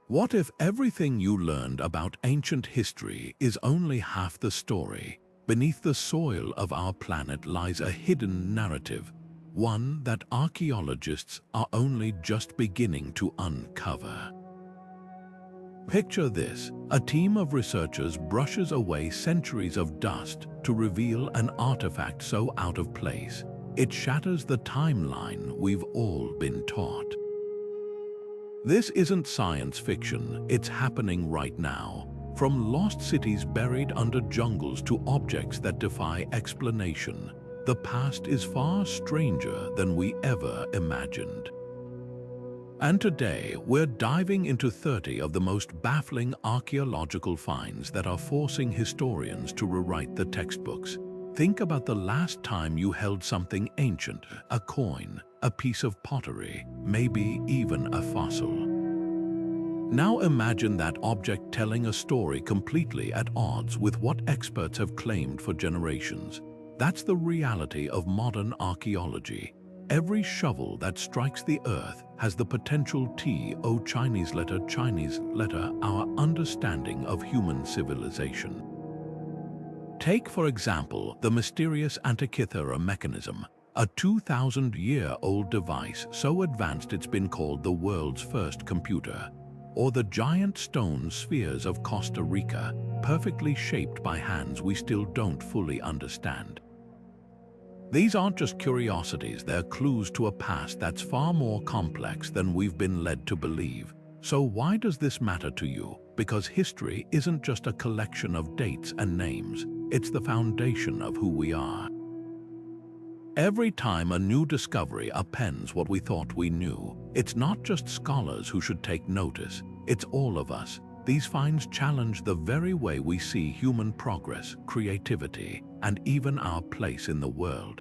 What if everything you learned about ancient history is only half the story? Beneath the soil of our planet lies a hidden narrative, one that archaeologists are only just beginning to uncover. Picture this: a team of researchers brushes away centuries of dust to reveal an artifact so out of place, it shatters the timeline we've all been taught. This isn't science fiction, it's happening right now. From lost cities buried under jungles to objects that defy explanation, the past is far stranger than we ever imagined. And today, we're diving into 30 of the most baffling archaeological finds that are forcing historians to rewrite the textbooks. Think about the last time you held something ancient, a coin, a piece of pottery, maybe even a fossil. Now imagine that object telling a story completely at odds with what experts have claimed for generations. That's the reality of modern archaeology. Every shovel that strikes the earth has the potential Chinese letter, our understanding of human civilization. Take, for example, the mysterious Antikythera Mechanism, a 2,000-year-old device so advanced it's been called the world's first computer. Or the giant stone spheres of Costa Rica, perfectly shaped by hands we still don't fully understand. These aren't just curiosities, they're clues to a past that's far more complex than we've been led to believe. So why does this matter to you? Because history isn't just a collection of dates and names, it's the foundation of who we are. Every time a new discovery upends what we thought we knew, it's not just scholars who should take notice, it's all of us. These finds challenge the very way we see human progress, creativity, and even our place in the world.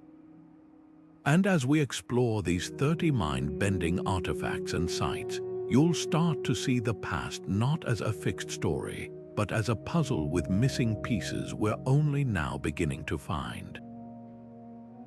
And as we explore these 30 mind-bending artifacts and sites, you'll start to see the past not as a fixed story, but as a puzzle with missing pieces we're only now beginning to find.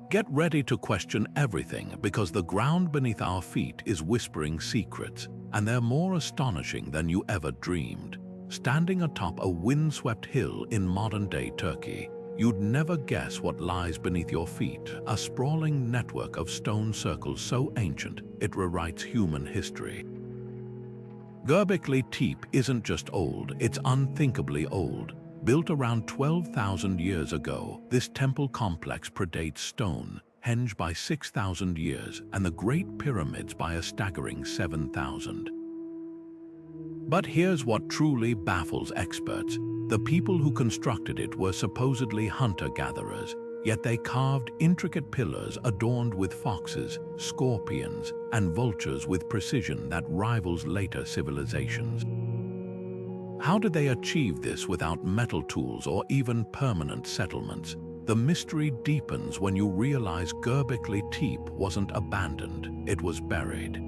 Get ready to question everything, because the ground beneath our feet is whispering secrets, and they're more astonishing than you ever dreamed. Standing atop a windswept hill in modern-day Turkey, you'd never guess what lies beneath your feet, a sprawling network of stone circles so ancient it rewrites human history. Göbekli Tepe isn't just old, it's unthinkably old. Built around 12,000 years ago, this temple complex predates Stonehenge by 6,000 years and the Great Pyramids by a staggering 7,000. But here's what truly baffles experts. The people who constructed it were supposedly hunter-gatherers, yet they carved intricate pillars adorned with foxes, scorpions, and vultures with precision that rivals later civilizations. How did they achieve this without metal tools or even permanent settlements? The mystery deepens when you realize Göbekli Tepe wasn't abandoned, it was buried.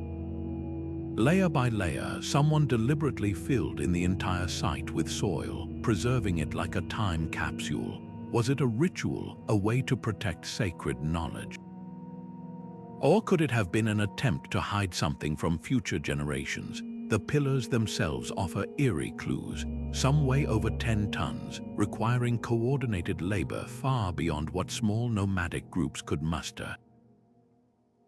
Layer by layer, someone deliberately filled in the entire site with soil, preserving it like a time capsule. Was it a ritual, a way to protect sacred knowledge? Or could it have been an attempt to hide something from future generations? The pillars themselves offer eerie clues, some weigh over 10 tons, requiring coordinated labor far beyond what small nomadic groups could muster.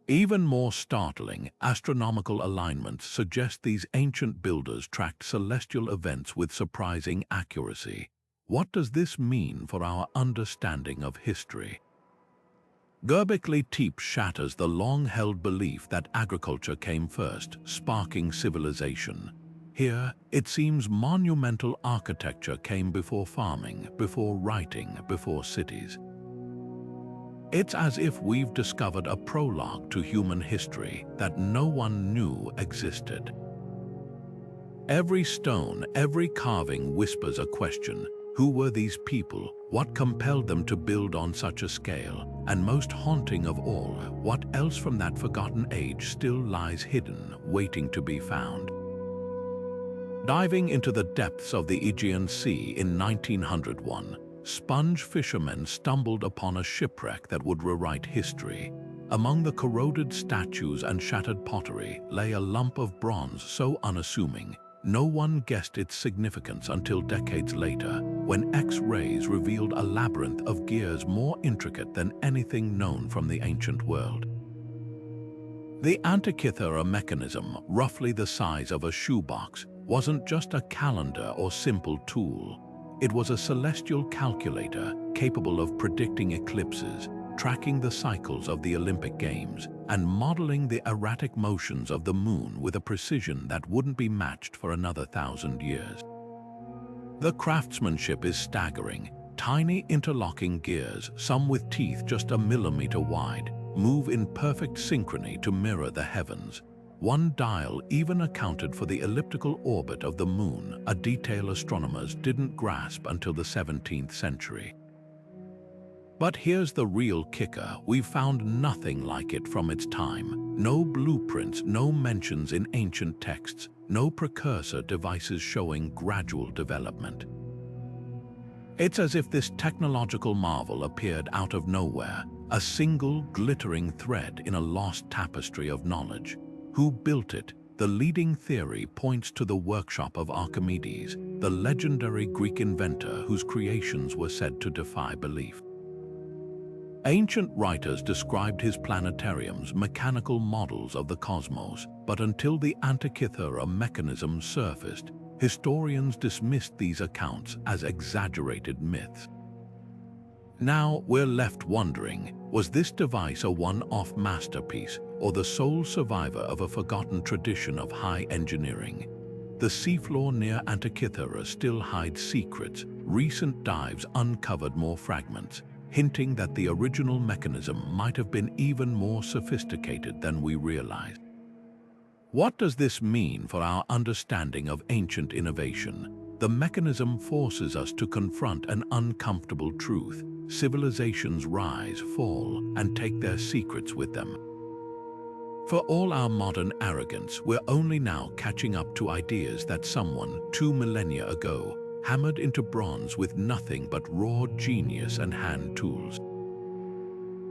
Even more startling, astronomical alignments suggest these ancient builders tracked celestial events with surprising accuracy. What does this mean for our understanding of history? Göbekli Tepe shatters the long-held belief that agriculture came first, sparking civilization. Here, it seems monumental architecture came before farming, before writing, before cities. It's as if we've discovered a prologue to human history that no one knew existed. Every stone, every carving whispers a question. Who were these people? What compelled them to build on such a scale? And most haunting of all, what else from that forgotten age still lies hidden, waiting to be found? Diving into the depths of the Aegean Sea in 1901, sponge fishermen stumbled upon a shipwreck that would rewrite history. Among the corroded statues and shattered pottery lay a lump of bronze so unassuming, no one guessed its significance until decades later, when X-rays revealed a labyrinth of gears more intricate than anything known from the ancient world. The Antikythera Mechanism, roughly the size of a shoebox, wasn't just a calendar or simple tool. It was a celestial calculator capable of predicting eclipses, tracking the cycles of the Olympic Games, and modeling the erratic motions of the moon with a precision that wouldn't be matched for another 1,000 years. The craftsmanship is staggering. Tiny interlocking gears, some with teeth just a millimeter wide, move in perfect synchrony to mirror the heavens. One dial even accounted for the elliptical orbit of the moon, a detail astronomers didn't grasp until the 17th century. But here's the real kicker: we've found nothing like it from its time. No blueprints, no mentions in ancient texts, no precursor devices showing gradual development. It's as if this technological marvel appeared out of nowhere, a single glittering thread in a lost tapestry of knowledge. Who built it? The leading theory points to the workshop of Archimedes, the legendary Greek inventor whose creations were said to defy belief. Ancient writers described his planetariums, mechanical models of the cosmos, but until the Antikythera Mechanism surfaced, historians dismissed these accounts as exaggerated myths. Now we're left wondering, was this device a one-off masterpiece or the sole survivor of a forgotten tradition of high engineering? The seafloor near Antikythera still hides secrets. Recent dives uncovered more fragments, hinting that the original mechanism might have been even more sophisticated than we realized. What does this mean for our understanding of ancient innovation? The mechanism forces us to confront an uncomfortable truth. Civilizations rise, fall, and take their secrets with them. For all our modern arrogance, we're only now catching up to ideas that someone 2 millennia ago hammered into bronze with nothing but raw genius and hand tools.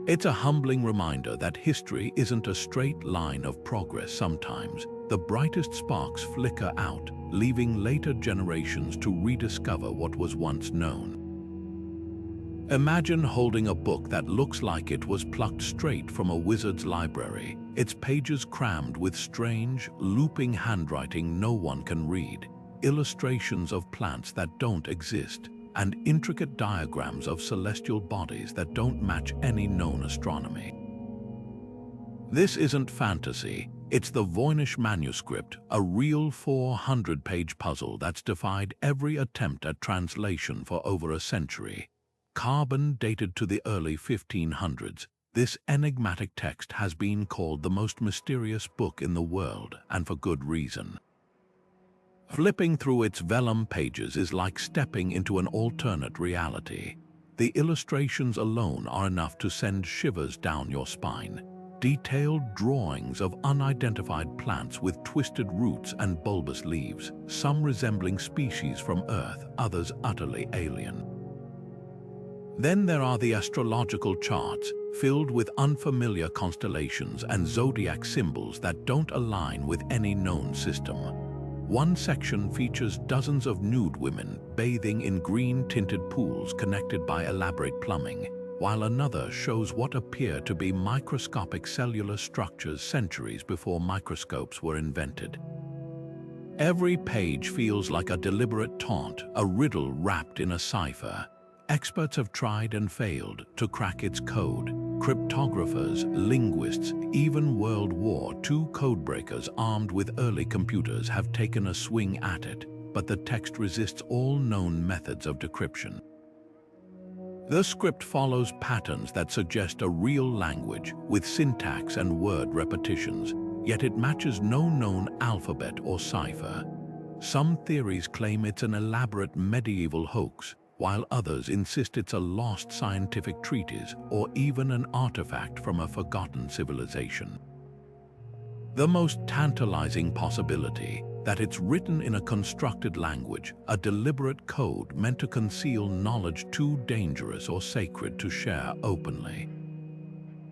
It's a humbling reminder that history isn't a straight line of progress. Sometimes the brightest sparks flicker out, leaving later generations to rediscover what was once known. Imagine holding a book that looks like it was plucked straight from a wizard's library, its pages crammed with strange, looping handwriting no one can read, illustrations of plants that don't exist, and intricate diagrams of celestial bodies that don't match any known astronomy. This isn't fantasy, it's the Voynich Manuscript, a real 400-page puzzle that's defied every attempt at translation for over a century. Carbon dated to the early 1500s, this enigmatic text has been called the most mysterious book in the world, and for good reason. Flipping through its vellum pages is like stepping into an alternate reality. The illustrations alone are enough to send shivers down your spine. Detailed drawings of unidentified plants with twisted roots and bulbous leaves, some resembling species from Earth, others utterly alien. Then there are the astrological charts, filled with unfamiliar constellations and zodiac symbols that don't align with any known system. One section features dozens of nude women bathing in green-tinted pools connected by elaborate plumbing, while another shows what appear to be microscopic cellular structures centuries before microscopes were invented. Every page feels like a deliberate taunt, a riddle wrapped in a cipher. Experts have tried and failed to crack its code. Cryptographers, linguists, even World War II codebreakers armed with early computers have taken a swing at it, but the text resists all known methods of decryption. The script follows patterns that suggest a real language with syntax and word repetitions, yet it matches no known alphabet or cipher. Some theories claim it's an elaborate medieval hoax, while others insist it's a lost scientific treatise or even an artifact from a forgotten civilization. The most tantalizing possibility, that it's written in a constructed language, a deliberate code meant to conceal knowledge too dangerous or sacred to share openly.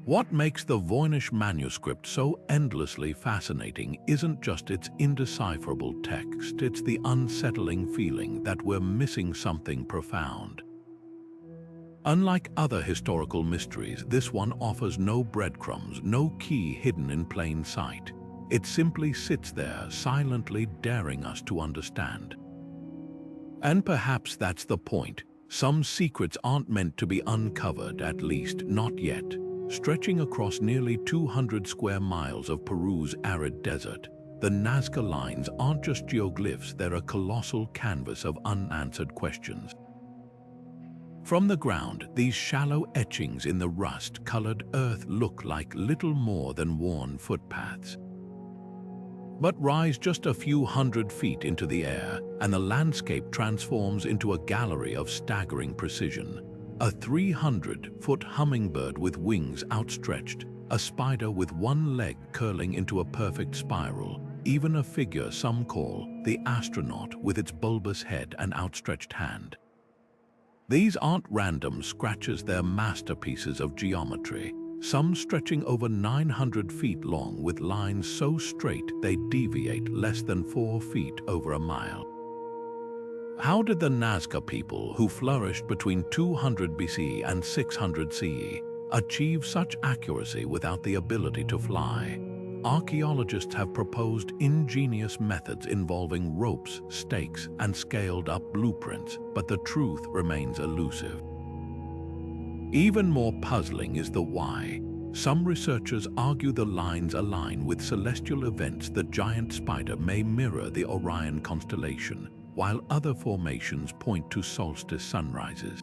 What makes the Voynich Manuscript so endlessly fascinating isn't just its indecipherable text, it's the unsettling feeling that we're missing something profound. Unlike other historical mysteries, this one offers no breadcrumbs, no key hidden in plain sight. It simply sits there, silently daring us to understand. And perhaps that's the point. Some secrets aren't meant to be uncovered, at least not yet. Stretching across nearly 200 square miles of Peru's arid desert, the Nazca Lines aren't just geoglyphs, they're a colossal canvas of unanswered questions. From the ground, these shallow etchings in the rust-colored earth look like little more than worn footpaths. But rise just a few hundred feet into the air, and the landscape transforms into a gallery of staggering precision. A 300-foot hummingbird with wings outstretched, a spider with one leg curling into a perfect spiral, even a figure some call the astronaut with its bulbous head and outstretched hand. These aren't random scratches, they're masterpieces of geometry, some stretching over 900 feet long with lines so straight they deviate less than 4 feet over a mile. How did the Nazca people, who flourished between 200 BC and 600 CE, achieve such accuracy without the ability to fly? Archaeologists have proposed ingenious methods involving ropes, stakes, and scaled-up blueprints, but the truth remains elusive. Even more puzzling is the why. Some researchers argue the lines align with celestial events. The giant spider may mirror the Orion constellation, while other formations point to solstice sunrises.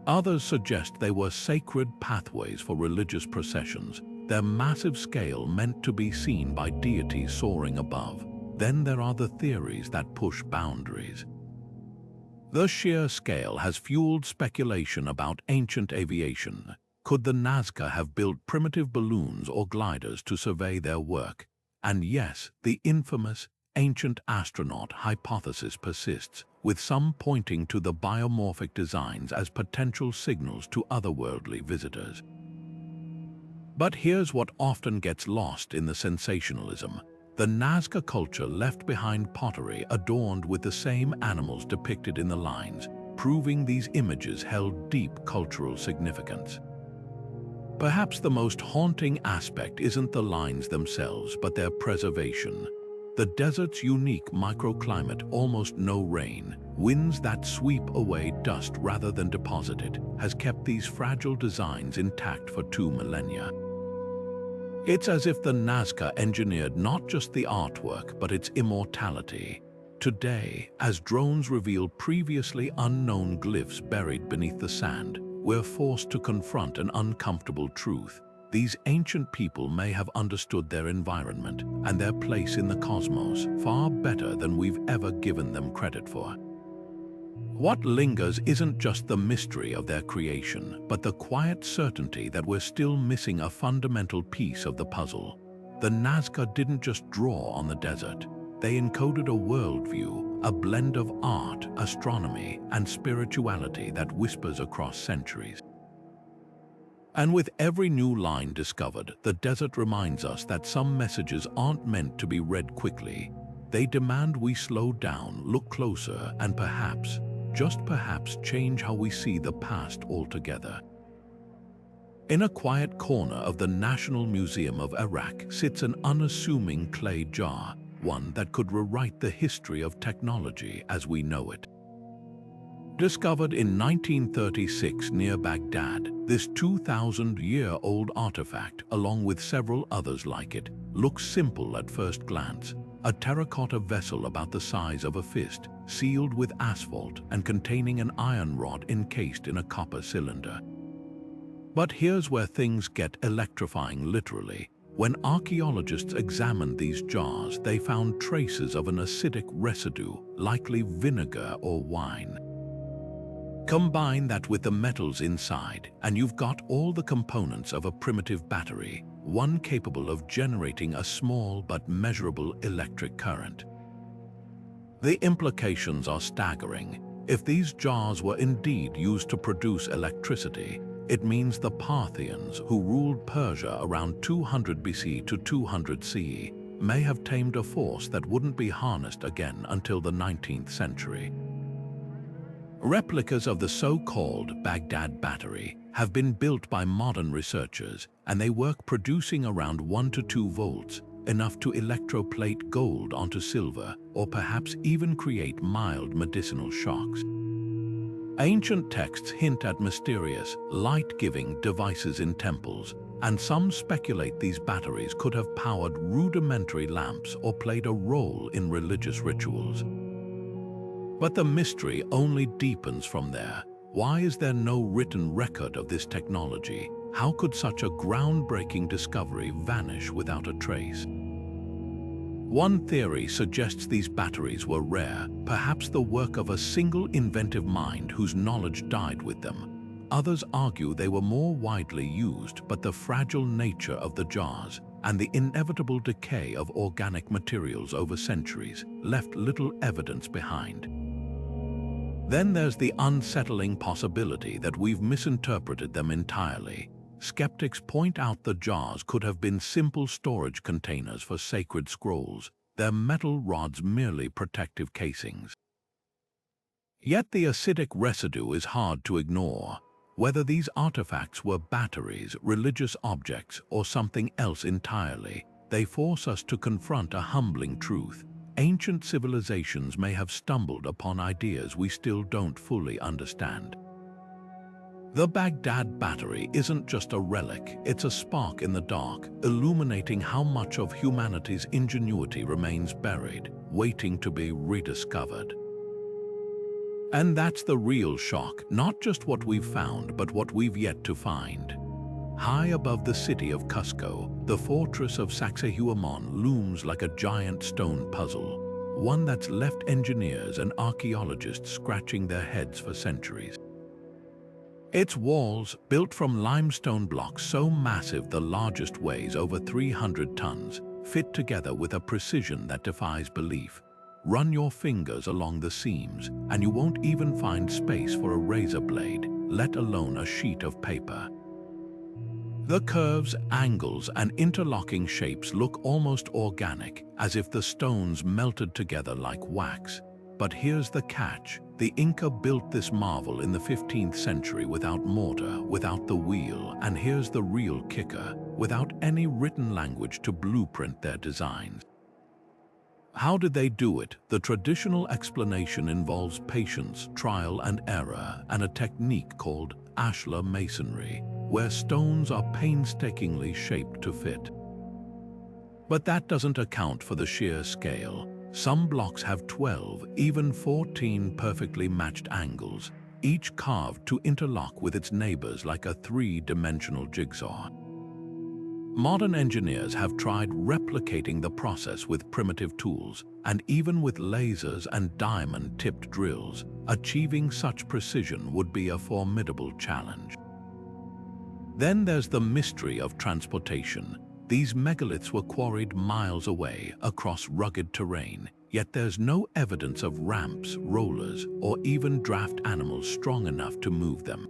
Others suggest they were sacred pathways for religious processions, their massive scale meant to be seen by deities soaring above. Then there are the theories that push boundaries. The sheer scale has fueled speculation about ancient aviation. Could the Nazca have built primitive balloons or gliders to survey their work? And yes, the infamous ancient astronaut hypothesis persists, with some pointing to the biomorphic designs as potential signals to otherworldly visitors. But here's what often gets lost in the sensationalism. The Nazca culture left behind pottery adorned with the same animals depicted in the lines, proving these images held deep cultural significance. Perhaps the most haunting aspect isn't the lines themselves, but their preservation. The desert's unique microclimate, almost no rain, winds that sweep away dust rather than deposit it, has kept these fragile designs intact for 2 millennia. It's as if the Nazca engineered not just the artwork, but its immortality. Today, as drones reveal previously unknown glyphs buried beneath the sand, we're forced to confront an uncomfortable truth. These ancient people may have understood their environment and their place in the cosmos far better than we've ever given them credit for. What lingers isn't just the mystery of their creation, but the quiet certainty that we're still missing a fundamental piece of the puzzle. The Nazca didn't just draw on the desert. They encoded a worldview, a blend of art, astronomy, and spirituality that whispers across centuries. And with every new line discovered, the desert reminds us that some messages aren't meant to be read quickly. They demand we slow down, look closer, and perhaps, just perhaps, change how we see the past altogether. In a quiet corner of the National Museum of Iraq sits an unassuming clay jar, one that could rewrite the history of technology as we know it. Discovered in 1936 near Baghdad, this 2,000-year-old artifact, along with several others like it, looks simple at first glance. A terracotta vessel about the size of a fist, sealed with asphalt and containing an iron rod encased in a copper cylinder. But here's where things get electrifying, literally. When archaeologists examined these jars, they found traces of an acidic residue, likely vinegar or wine. Combine that with the metals inside, and you've got all the components of a primitive battery, one capable of generating a small but measurable electric current. The implications are staggering. If these jars were indeed used to produce electricity, it means the Parthians, who ruled Persia around 200 BC to 200 CE, may have tamed a force that wouldn't be harnessed again until the 19th century. Replicas of the so-called Baghdad Battery have been built by modern researchers, and they work producing around 1 to 2 volts, enough to electroplate gold onto silver, or perhaps even create mild medicinal shocks. Ancient texts hint at mysterious, light-giving devices in temples, and some speculate these batteries could have powered rudimentary lamps or played a role in religious rituals. But the mystery only deepens from there. Why is there no written record of this technology? How could such a groundbreaking discovery vanish without a trace? One theory suggests these batteries were rare, perhaps the work of a single inventive mind whose knowledge died with them. Others argue they were more widely used, but the fragile nature of the jars and the inevitable decay of organic materials over centuries left little evidence behind. Then there's the unsettling possibility that we've misinterpreted them entirely. Skeptics point out the jars could have been simple storage containers for sacred scrolls, their metal rods merely protective casings. Yet the acidic residue is hard to ignore. Whether these artifacts were batteries, religious objects, or something else entirely, they force us to confront a humbling truth. Ancient civilizations may have stumbled upon ideas we still don't fully understand. The Baghdad Battery isn't just a relic, it's a spark in the dark, illuminating how much of humanity's ingenuity remains buried, waiting to be rediscovered. And that's the real shock, not just what we've found, but what we've yet to find. High above the city of Cusco, the fortress of Sacsayhuamán looms like a giant stone puzzle, one that's left engineers and archaeologists scratching their heads for centuries. Its walls, built from limestone blocks so massive the largest weighs over 300 tons, fit together with a precision that defies belief. Run your fingers along the seams, and you won't even find space for a razor blade, let alone a sheet of paper. The curves, angles, and interlocking shapes look almost organic, as if the stones melted together like wax. But here's the catch. The Inca built this marvel in the 15th century without mortar, without the wheel, and here's the real kicker, without any written language to blueprint their designs. How did they do it? The traditional explanation involves patience, trial and error, and a technique called ashlar masonry, where stones are painstakingly shaped to fit. But that doesn't account for the sheer scale. Some blocks have 12, even 14 perfectly matched angles, each carved to interlock with its neighbors like a three-dimensional jigsaw. Modern engineers have tried replicating the process with primitive tools, and even with lasers and diamond-tipped drills, achieving such precision would be a formidable challenge. Then there's the mystery of transportation. These megaliths were quarried miles away across rugged terrain, yet there's no evidence of ramps, rollers, or even draft animals strong enough to move them.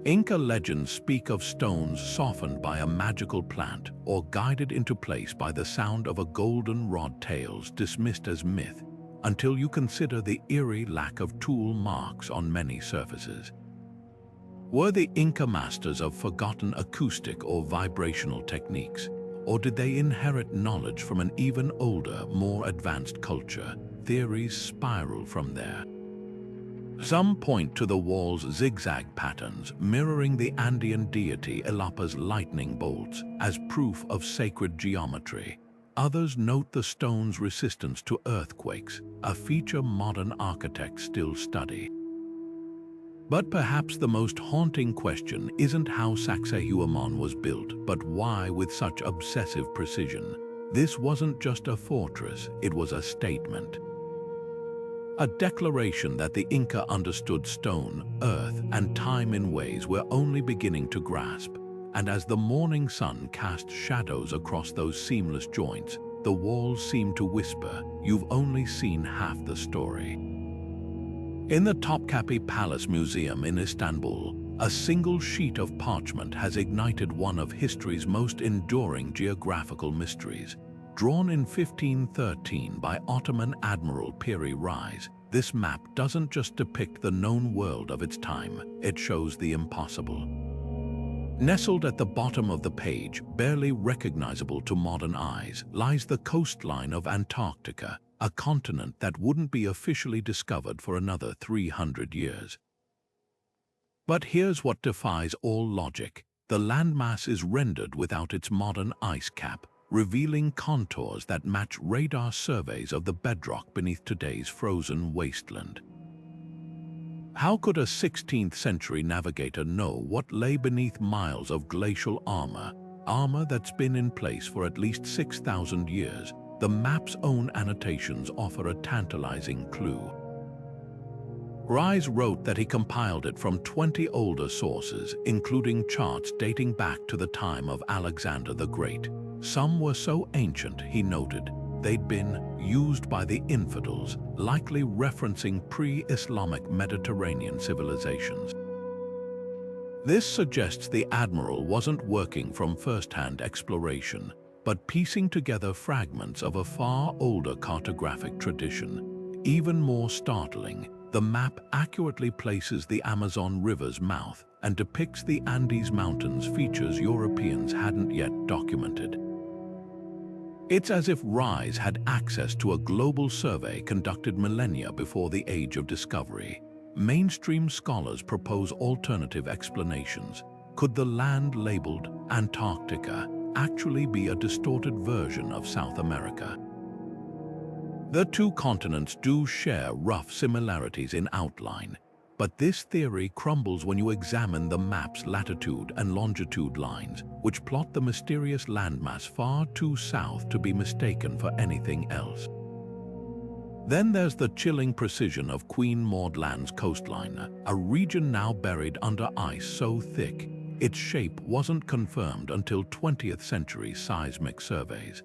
Inca legends speak of stones softened by a magical plant or guided into place by the sound of a golden-rod, tales dismissed as myth, until you consider the eerie lack of tool marks on many surfaces. Were the Inca masters of forgotten acoustic or vibrational techniques, or did they inherit knowledge from an even older, more advanced culture? Theories spiral from there. Some point to the wall's zigzag patterns, mirroring the Andean deity Ilapa's lightning bolts, as proof of sacred geometry. Others note the stone's resistance to earthquakes, a feature modern architects still study. But perhaps the most haunting question isn't how Sacsayhuamán was built, but why with such obsessive precision. This wasn't just a fortress, it was a statement. A declaration that the Inca understood stone, earth, and time in ways we're only beginning to grasp. And as the morning sun cast shadows across those seamless joints, the walls seemed to whisper, "You've only seen half the story." In the Topkapi Palace Museum in Istanbul, A single sheet of parchment has ignited one of history's most enduring geographical mysteries. Drawn in 1513 by Ottoman Admiral Piri Reis, this map doesn't just depict the known world of its time, it shows the impossible. Nestled at the bottom of the page, barely recognizable to modern eyes, lies the coastline of Antarctica, a continent that wouldn't be officially discovered for another 300 years. But here's what defies all logic. The landmass is rendered without its modern ice cap, revealing contours that match radar surveys of the bedrock beneath today's frozen wasteland. How could a 16th century navigator know what lay beneath miles of glacial armor that's been in place for at least 6,000 years? The map's own annotations offer a tantalizing clue. Reis wrote that he compiled it from 20 older sources, including charts dating back to the time of Alexander the Great. Some were so ancient, he noted, they'd been used by the infidels, likely referencing pre-Islamic Mediterranean civilizations. This suggests the admiral wasn't working from first-hand exploration, but piecing together fragments of a far older cartographic tradition. Even more startling, the map accurately places the Amazon River's mouth and depicts the Andes Mountains, features Europeans hadn't yet documented. It's as if Reis had access to a global survey conducted millennia before the Age of Discovery. Mainstream scholars propose alternative explanations. Could the land labeled Antarctica actually be a distorted version of South America? The two continents do share rough similarities in outline, but this theory crumbles when you examine the map's latitude and longitude lines, which plot the mysterious landmass far too south to be mistaken for anything else. Then there's the chilling precision of Queen Maud Land's coastline, a region now buried under ice so thick its shape wasn't confirmed until 20th century seismic surveys.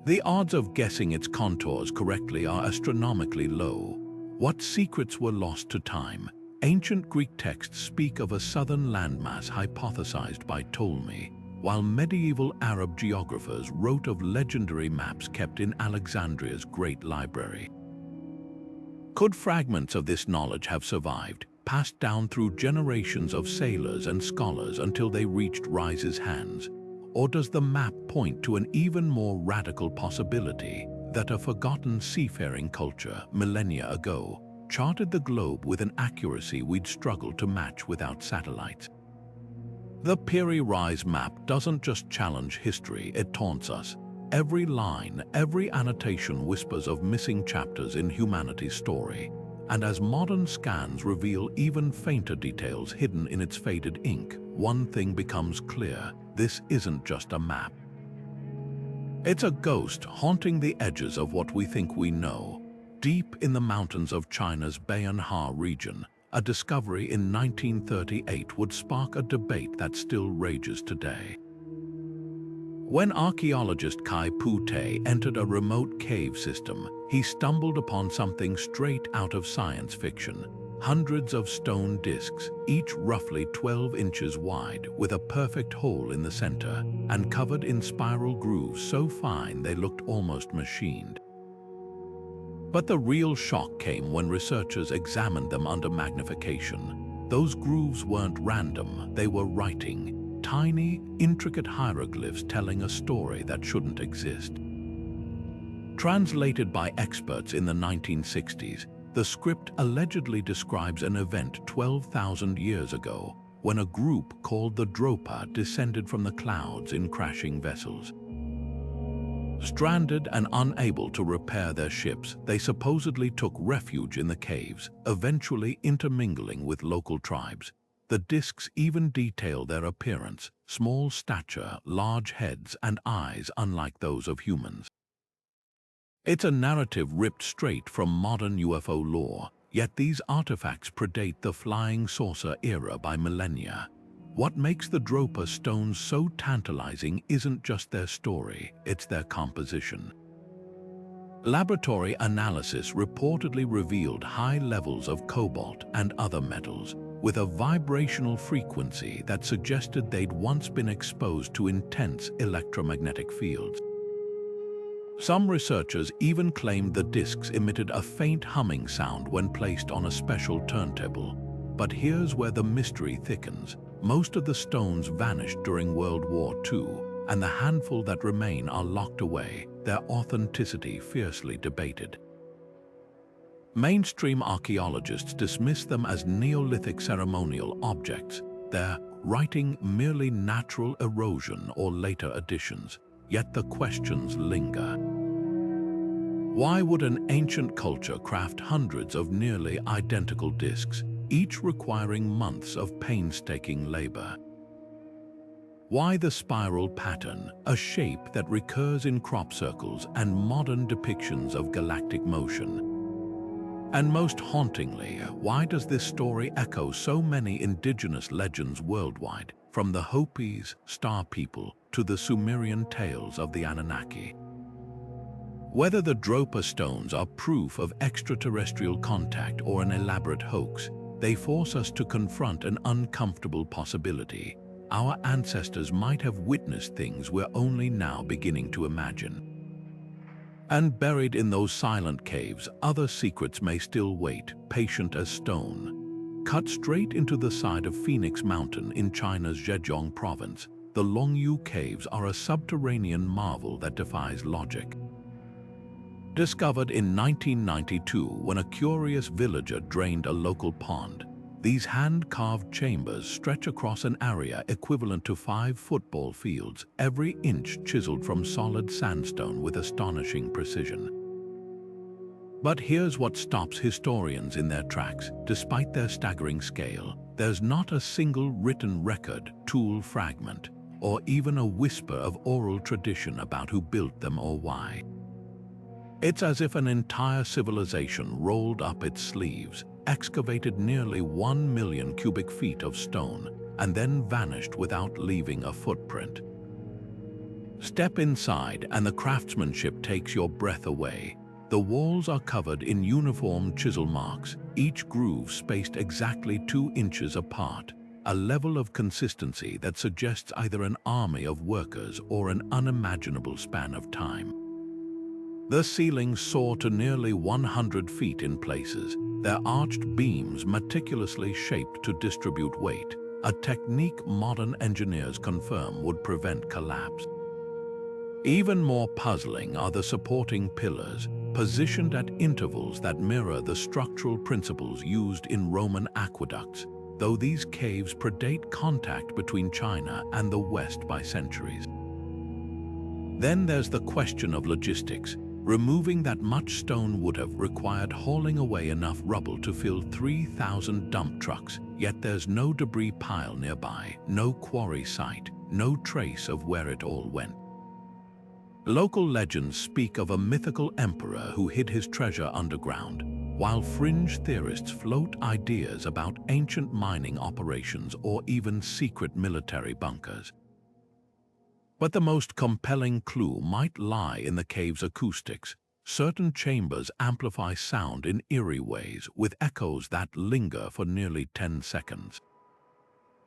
The odds of guessing its contours correctly are astronomically low. What secrets were lost to time? Ancient Greek texts speak of a southern landmass hypothesized by Ptolemy, while medieval Arab geographers wrote of legendary maps kept in Alexandria's great library. Could fragments of this knowledge have survived, passed down through generations of sailors and scholars until they reached Reis's hands? Or does the map point to an even more radical possibility, that a forgotten seafaring culture millennia ago charted the globe with an accuracy we'd struggle to match without satellites? The Piri Reis Map doesn't just challenge history, it taunts us. Every line, every annotation whispers of missing chapters in humanity's story. And as modern scans reveal even fainter details hidden in its faded ink, one thing becomes clear: this isn't just a map. It's a ghost haunting the edges of what we think we know. Deep in the mountains of China's Bayan-Ha region, a discovery in 1938 would spark a debate that still rages today. When archaeologist Kai Pu-Te entered a remote cave system, he stumbled upon something straight out of science fiction. Hundreds of stone discs, each roughly 12 inches wide, with a perfect hole in the center, and covered in spiral grooves so fine they looked almost machined. But the real shock came when researchers examined them under magnification. Those grooves weren't random, they were writing. Tiny, intricate hieroglyphs telling a story that shouldn't exist. Translated by experts in the 1960s, the script allegedly describes an event 12,000 years ago, when a group called the Dropa descended from the clouds in crashing vessels. Stranded and unable to repair their ships, they supposedly took refuge in the caves, eventually intermingling with local tribes. The discs even detail their appearance: small stature, large heads, and eyes unlike those of humans. It's a narrative ripped straight from modern UFO lore, yet these artifacts predate the flying saucer era by millennia. What makes the Dropa stones so tantalizing isn't just their story, it's their composition. Laboratory analysis reportedly revealed high levels of cobalt and other metals, with a vibrational frequency that suggested they'd once been exposed to intense electromagnetic fields. Some researchers even claimed the discs emitted a faint humming sound when placed on a special turntable. But here's where the mystery thickens. Most of the stones vanished during World War II, and the handful that remain are locked away, their authenticity fiercely debated. Mainstream archaeologists dismiss them as Neolithic ceremonial objects, their writing merely natural erosion or later additions, yet the questions linger. Why would an ancient culture craft hundreds of nearly identical discs, each requiring months of painstaking labor? Why the spiral pattern, a shape that recurs in crop circles and modern depictions of galactic motion? And most hauntingly, why does this story echo so many indigenous legends worldwide, from the Hopis, Star People, to the Sumerian tales of the Anunnaki? Whether the Dropa stones are proof of extraterrestrial contact or an elaborate hoax, they force us to confront an uncomfortable possibility. Our ancestors might have witnessed things we're only now beginning to imagine. And buried in those silent caves, other secrets may still wait, patient as stone. Cut straight into the side of Phoenix Mountain in China's Zhejiang province, the Longyou caves are a subterranean marvel that defies logic. Discovered in 1992 when a curious villager drained a local pond, these hand-carved chambers stretch across an area equivalent to 5 football fields, every inch chiseled from solid sandstone with astonishing precision. But here's what stops historians in their tracks. Despite their staggering scale, there's not a single written record, tool fragment, or even a whisper of oral tradition about who built them or why. It's as if an entire civilization rolled up its sleeves, excavated nearly 1 million cubic feet of stone, and then vanished without leaving a footprint. Step inside and the craftsmanship takes your breath away. The walls are covered in uniform chisel marks, each groove spaced exactly 2 inches apart, a level of consistency that suggests either an army of workers or an unimaginable span of time. The ceilings soar to nearly 100 feet in places, their arched beams meticulously shaped to distribute weight, a technique modern engineers confirm would prevent collapse. Even more puzzling are the supporting pillars, positioned at intervals that mirror the structural principles used in Roman aqueducts, though these caves predate contact between China and the West by centuries. Then there's the question of logistics. Removing that much stone would have required hauling away enough rubble to fill 3,000 dump trucks, yet there's no debris pile nearby, no quarry site, no trace of where it all went. Local legends speak of a mythical emperor who hid his treasure underground, while fringe theorists float ideas about ancient mining operations or even secret military bunkers. But the most compelling clue might lie in the cave's acoustics. Certain chambers amplify sound in eerie ways, with echoes that linger for nearly 10 seconds.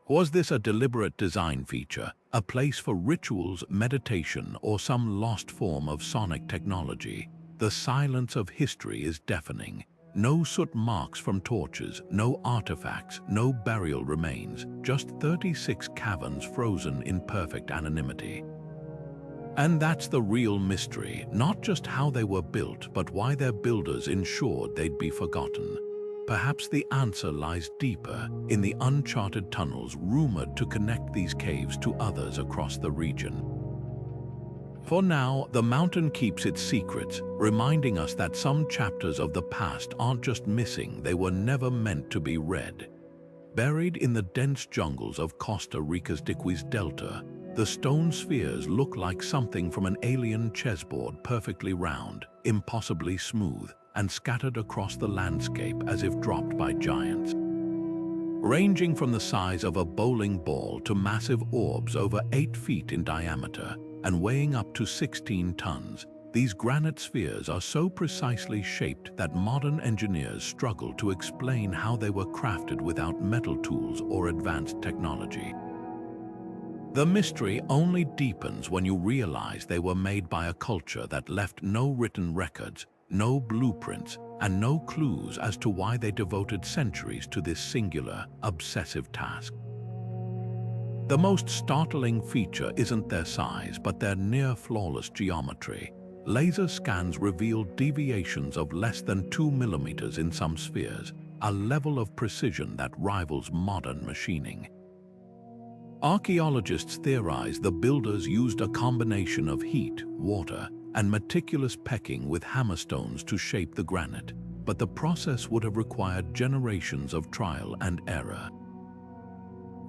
Was this a deliberate design feature, a place for rituals, meditation, or some lost form of sonic technology? The silence of history is deafening. No soot marks from torches, no artifacts, no burial remains, just 36 caverns frozen in perfect anonymity. And that's the real mystery, not just how they were built, but why their builders ensured they'd be forgotten. Perhaps the answer lies deeper, in the uncharted tunnels rumored to connect these caves to others across the region. For now, the mountain keeps its secrets, reminding us that some chapters of the past aren't just missing, they were never meant to be read. Buried in the dense jungles of Costa Rica's Dogū Delta, the stone spheres look like something from an alien chessboard, perfectly round, impossibly smooth, and scattered across the landscape as if dropped by giants. Ranging from the size of a bowling ball to massive orbs over 8 feet in diameter and weighing up to 16 tons, these granite spheres are so precisely shaped that modern engineers struggle to explain how they were crafted without metal tools or advanced technology. The mystery only deepens when you realize they were made by a culture that left no written records, no blueprints, and no clues as to why they devoted centuries to this singular, obsessive task. The most startling feature isn't their size, but their near-flawless geometry. Laser scans reveal deviations of less than 2 millimeters in some spheres, a level of precision that rivals modern machining. Archaeologists theorize the builders used a combination of heat, water, and meticulous pecking with hammerstones to shape the granite, but the process would have required generations of trial and error.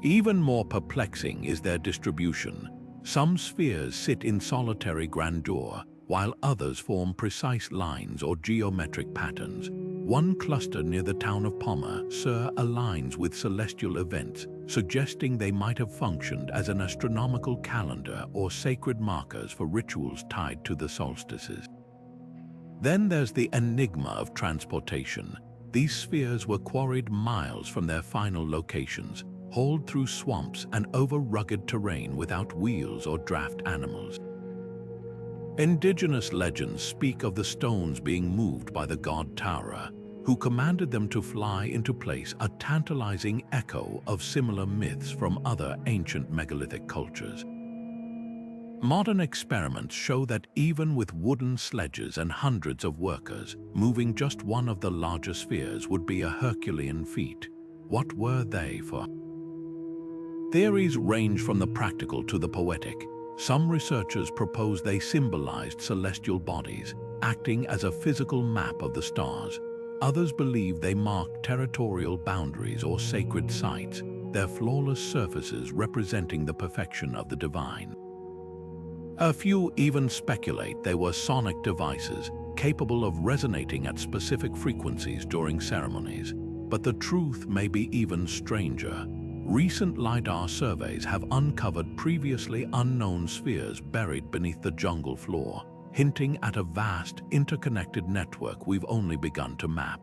Even more perplexing is their distribution. Some spheres sit in solitary grandeur, while others form precise lines or geometric patterns. One cluster near the town of Pommer aligns with celestial events, suggesting they might have functioned as an astronomical calendar or sacred markers for rituals tied to the solstices. Then there's the enigma of transportation. These spheres were quarried miles from their final locations, hauled through swamps and over rugged terrain without wheels or draft animals. Indigenous legends speak of the stones being moved by the god Taura, who commanded them to fly into place, a tantalizing echo of similar myths from other ancient megalithic cultures. Modern experiments show that even with wooden sledges and hundreds of workers, moving just one of the larger spheres would be a Herculean feat. What were they for? Theories range from the practical to the poetic. Some researchers propose they symbolized celestial bodies, acting as a physical map of the stars. Others believe they marked territorial boundaries or sacred sites, their flawless surfaces representing the perfection of the divine. A few even speculate they were sonic devices, capable of resonating at specific frequencies during ceremonies. But the truth may be even stranger. Recent LiDAR surveys have uncovered previously unknown spheres buried beneath the jungle floor, hinting at a vast, interconnected network we've only begun to map.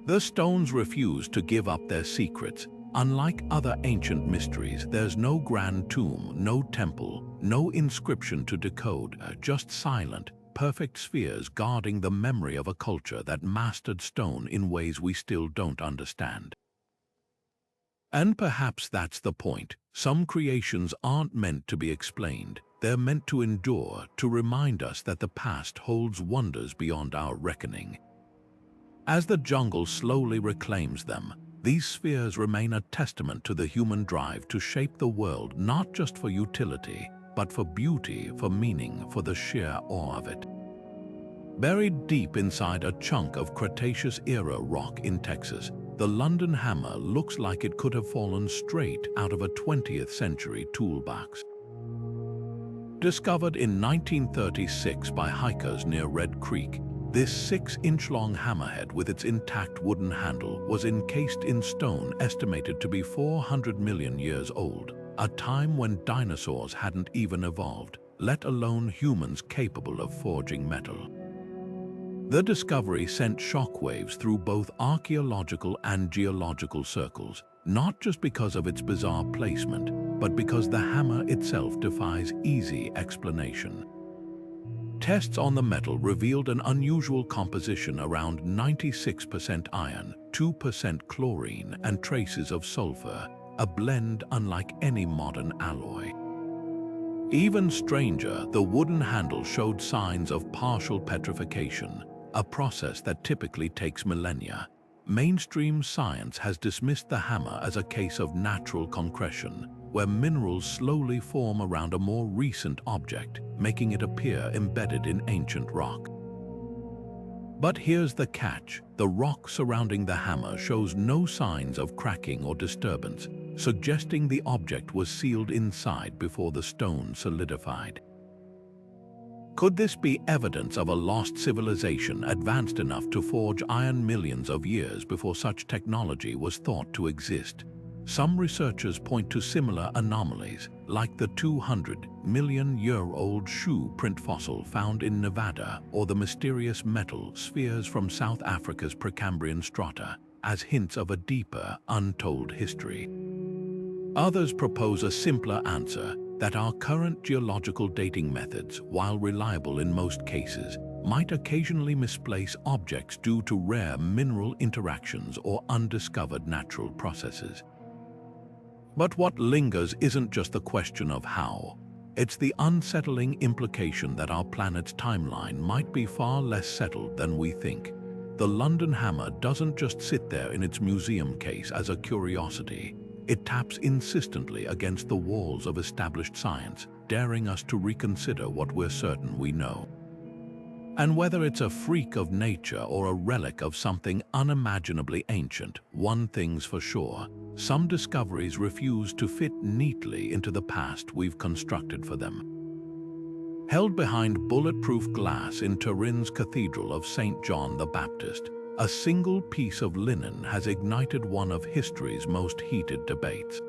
The stones refuse to give up their secrets. Unlike other ancient mysteries, there's no grand tomb, no temple, no inscription to decode, just silent, perfect spheres guarding the memory of a culture that mastered stone in ways we still don't understand. And perhaps that's the point. Some creations aren't meant to be explained. They're meant to endure, to remind us that the past holds wonders beyond our reckoning. As the jungle slowly reclaims them, these spheres remain a testament to the human drive to shape the world not just for utility, but for beauty, for meaning, for the sheer awe of it. Buried deep inside a chunk of Cretaceous-era rock in Texas, the London hammer looks like it could have fallen straight out of a 20th century toolbox. Discovered in 1936 by hikers near Red Creek, this 6-inch-long hammerhead with its intact wooden handle was encased in stone estimated to be 400 million years old, a time when dinosaurs hadn't even evolved, let alone humans capable of forging metal. The discovery sent shockwaves through both archaeological and geological circles, not just because of its bizarre placement, but because the hammer itself defies easy explanation. Tests on the metal revealed an unusual composition around 96% iron, 2% chlorine, and traces of sulfur, a blend unlike any modern alloy. Even stranger, the wooden handle showed signs of partial petrification, a process that typically takes millennia. Mainstream science has dismissed the hammer as a case of natural concretion, where minerals slowly form around a more recent object, making it appear embedded in ancient rock. But here's the catch. The rock surrounding the hammer shows no signs of cracking or disturbance, suggesting the object was sealed inside before the stone solidified. Could this be evidence of a lost civilization advanced enough to forge iron millions of years before such technology was thought to exist? Some researchers point to similar anomalies, like the 200-million-year-old shoe print fossil found in Nevada or the mysterious metal spheres from South Africa's Precambrian strata, as hints of a deeper, untold history. Others propose a simpler answer, that our current geological dating methods, while reliable in most cases, might occasionally misplace objects due to rare mineral interactions or undiscovered natural processes. But what lingers isn't just the question of how. It's the unsettling implication that our planet's timeline might be far less settled than we think. The London Hammer doesn't just sit there in its museum case as a curiosity. It taps insistently against the walls of established science, daring us to reconsider what we're certain we know. And whether it's a freak of nature or a relic of something unimaginably ancient, one thing's for sure: some discoveries refuse to fit neatly into the past we've constructed for them. Held behind bulletproof glass in Turin's Cathedral of St. John the Baptist, a single piece of linen has ignited one of history's most heated debates.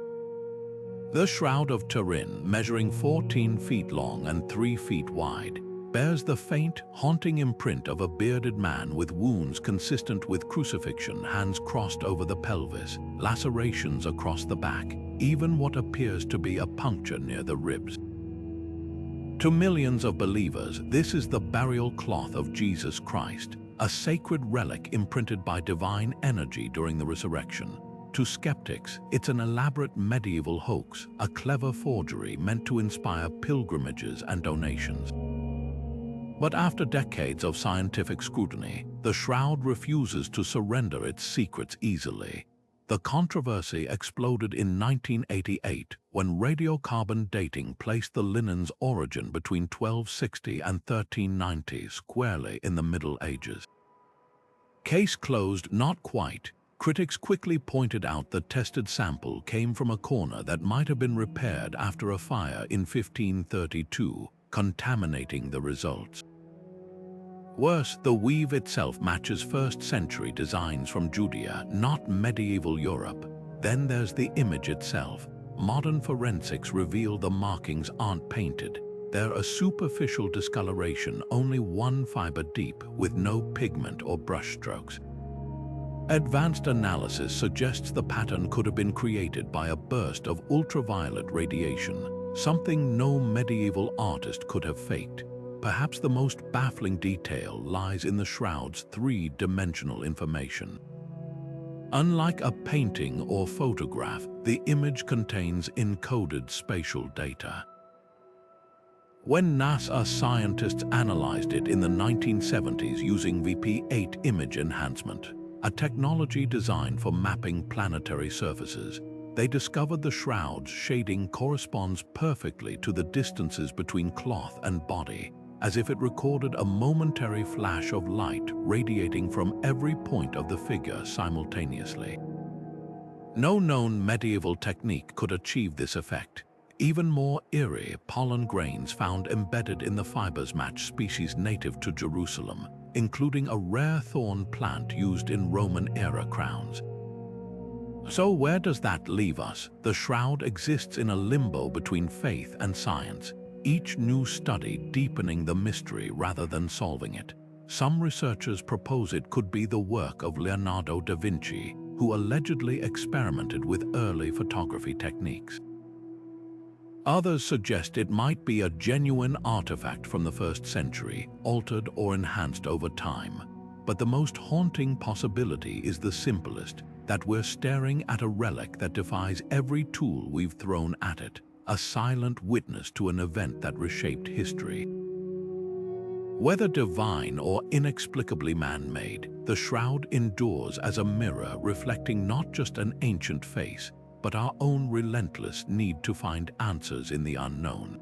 The Shroud of Turin, measuring 14 feet long and 3 feet wide, bears the faint, haunting imprint of a bearded man with wounds consistent with crucifixion, hands crossed over the pelvis, lacerations across the back, even what appears to be a puncture near the ribs. To millions of believers, this is the burial cloth of Jesus Christ, a sacred relic imprinted by divine energy during the resurrection. To skeptics, it's an elaborate medieval hoax, a clever forgery meant to inspire pilgrimages and donations. But after decades of scientific scrutiny, the Shroud refuses to surrender its secrets easily. The controversy exploded in 1988 when radiocarbon dating placed the linen's origin between 1260 and 1390, squarely in the Middle Ages. Case closed, not quite. Critics quickly pointed out the tested sample came from a corner that might have been repaired after a fire in 1532, contaminating the results. Worse, the weave itself matches first-century designs from Judea, not medieval Europe. Then there's the image itself. Modern forensics reveal the markings aren't painted. They're a superficial discoloration, only one fiber deep, with no pigment or brushstrokes. Advanced analysis suggests the pattern could have been created by a burst of ultraviolet radiation, something no medieval artist could have faked. Perhaps the most baffling detail lies in the Shroud's three-dimensional information. Unlike a painting or photograph, the image contains encoded spatial data. When NASA scientists analyzed it in the 1970s using VP8 image enhancement, a technology designed for mapping planetary surfaces, they discovered the Shroud's shading corresponds perfectly to the distances between cloth and body, as if it recorded a momentary flash of light radiating from every point of the figure simultaneously. No known medieval technique could achieve this effect. Even more eerie, pollen grains found embedded in the fibers match species native to Jerusalem, including a rare thorn plant used in Roman-era crowns. So where does that leave us? The Shroud exists in a limbo between faith and science, each new study deepening the mystery rather than solving it. Some researchers propose it could be the work of Leonardo da Vinci, who allegedly experimented with early photography techniques. Others suggest it might be a genuine artifact from the 1st century, altered or enhanced over time. But the most haunting possibility is the simplest, that we're staring at a relic that defies every tool we've thrown at it, a silent witness to an event that reshaped history. Whether divine or inexplicably man-made, the Shroud endures as a mirror reflecting not just an ancient face, but our own relentless need to find answers in the unknown.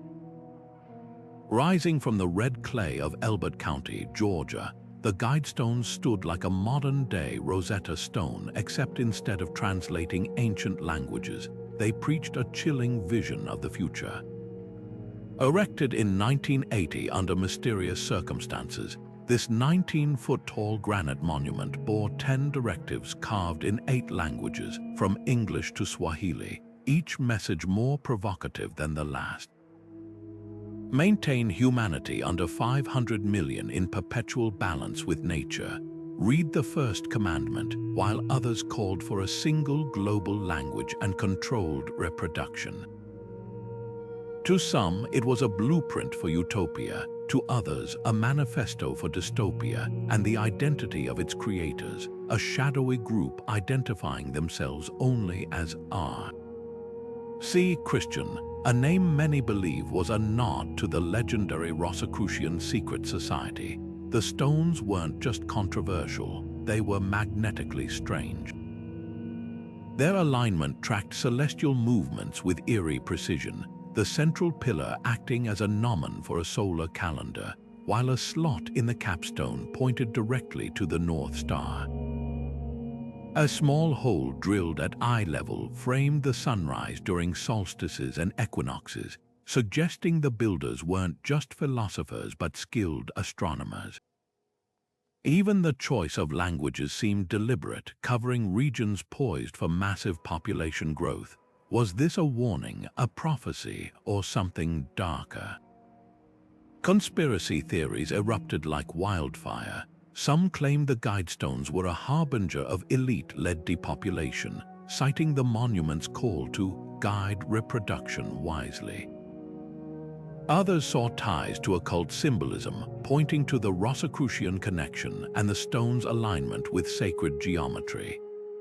Rising from the red clay of Elbert County, Georgia, the guidestones stood like a modern-day Rosetta Stone, except instead of translating ancient languages, they preached a chilling vision of the future. Erected in 1980 under mysterious circumstances, this 19-foot-tall granite monument bore 10 directives carved in 8 languages, from English to Swahili, each message more provocative than the last. Maintain humanity under 500 million in perpetual balance with nature. Read the first commandment, while others called for a single global language and controlled reproduction. To some, it was a blueprint for utopia. To others, a manifesto for dystopia and the identity of its creators, a shadowy group identifying themselves only as R. See Christian, a name many believe was a nod to the legendary Rosicrucian secret society. The stones weren't just controversial, they were magnetically strange. Their alignment tracked celestial movements with eerie precision, the central pillar acting as a gnomon for a solar calendar, while a slot in the capstone pointed directly to the North Star. A small hole drilled at eye level framed the sunrise during solstices and equinoxes, suggesting the builders weren't just philosophers but skilled astronomers. Even the choice of languages seemed deliberate, covering regions poised for massive population growth. Was this a warning, a prophecy, or something darker? Conspiracy theories erupted like wildfire. Some claimed the guidestones were a harbinger of elite-led depopulation, citing the monument's call to guide reproduction wisely. Others saw ties to occult symbolism, pointing to the Rosicrucian connection and the stone's alignment with sacred geometry.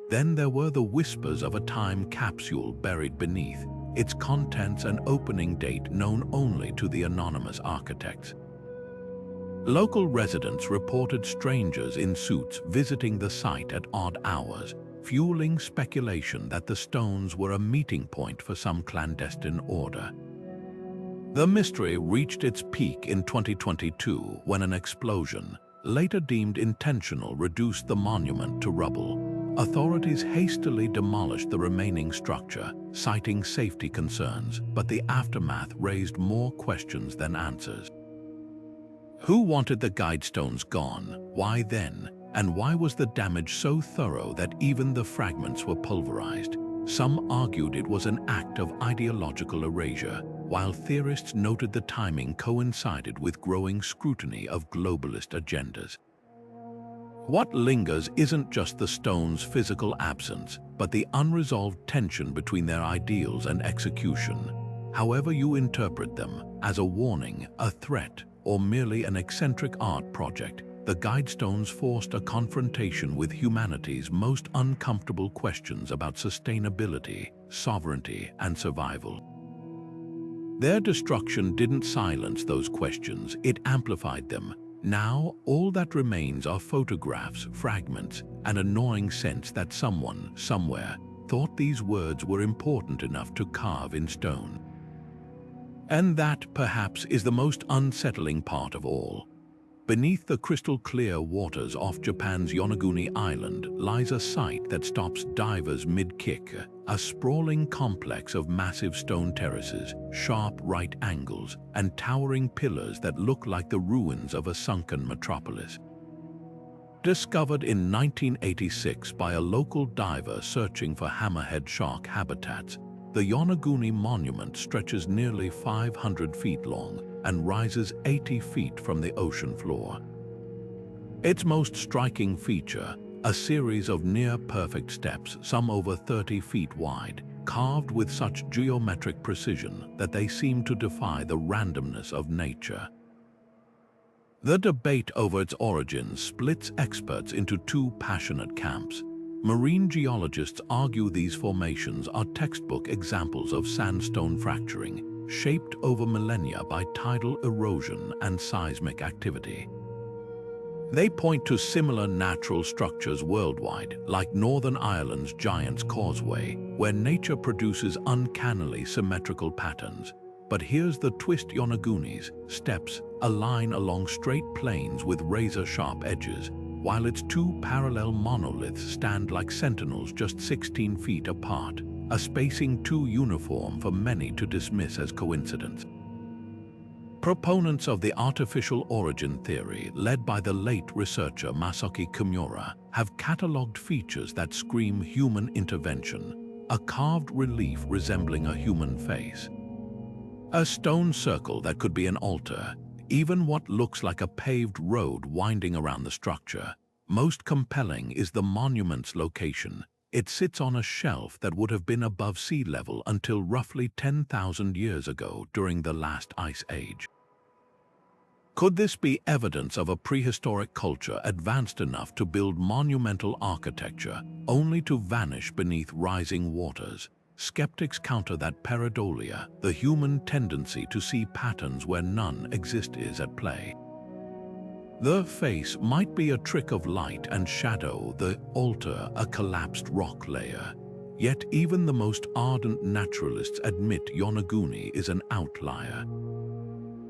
Then there were the whispers of a time capsule buried beneath, its contents and opening date known only to the anonymous architects. Local residents reported strangers in suits visiting the site at odd hours, fueling speculation that the stones were a meeting point for some clandestine order. The mystery reached its peak in 2022 when an explosion, later deemed intentional, reduced the monument to rubble. Authorities hastily demolished the remaining structure, citing safety concerns, but the aftermath raised more questions than answers. Who wanted the guidestones gone? Why then? And why was the damage so thorough that even the fragments were pulverized? Some argued it was an act of ideological erasure, while theorists noted the timing coincided with growing scrutiny of globalist agendas. What lingers isn't just the stone's physical absence, but the unresolved tension between their ideals and execution. However you interpret them, as a warning, a threat, or merely an eccentric art project, the guidestones forced a confrontation with humanity's most uncomfortable questions about sustainability, sovereignty, and survival. Their destruction didn't silence those questions, it amplified them. Now, all that remains are photographs, fragments, and a gnawing sense that someone, somewhere, thought these words were important enough to carve in stone. And that, perhaps, is the most unsettling part of all. Beneath the crystal-clear waters off Japan's Yonaguni Island lies a site that stops divers mid-kick, a sprawling complex of massive stone terraces, sharp right angles, and towering pillars that look like the ruins of a sunken metropolis. Discovered in 1986 by a local diver searching for hammerhead shark habitats, the Yonaguni monument stretches nearly 500 feet long and rises 80 feet from the ocean floor. Its most striking feature, a series of near-perfect steps, some over 30 feet wide, carved with such geometric precision that they seem to defy the randomness of nature. The debate over its origins splits experts into two passionate camps. Marine geologists argue these formations are textbook examples of sandstone fracturing, shaped over millennia by tidal erosion and seismic activity. They point to similar natural structures worldwide, like Northern Ireland's Giant's Causeway, where nature produces uncannily symmetrical patterns. But here's the twist: Yonaguni's steps align along straight planes with razor-sharp edges, while its two parallel monoliths stand like sentinels just 16 feet apart, a spacing too uniform for many to dismiss as coincidence. Proponents of the artificial origin theory, led by the late researcher Masaaki Kimura, have catalogued features that scream human intervention. a carved relief resembling a human face. A stone circle that could be an altar, even what looks like a paved road winding around the structure. Most compelling is the monument's location. It sits on a shelf that would have been above sea level until roughly 10,000 years ago during the last ice age. Could this be evidence of a prehistoric culture advanced enough to build monumental architecture only to vanish beneath rising waters? Skeptics counter that pareidolia, the human tendency to see patterns where none exist, is at play. The face might be a trick of light and shadow, the altar a collapsed rock layer. Yet even the most ardent naturalists admit Yonaguni is an outlier.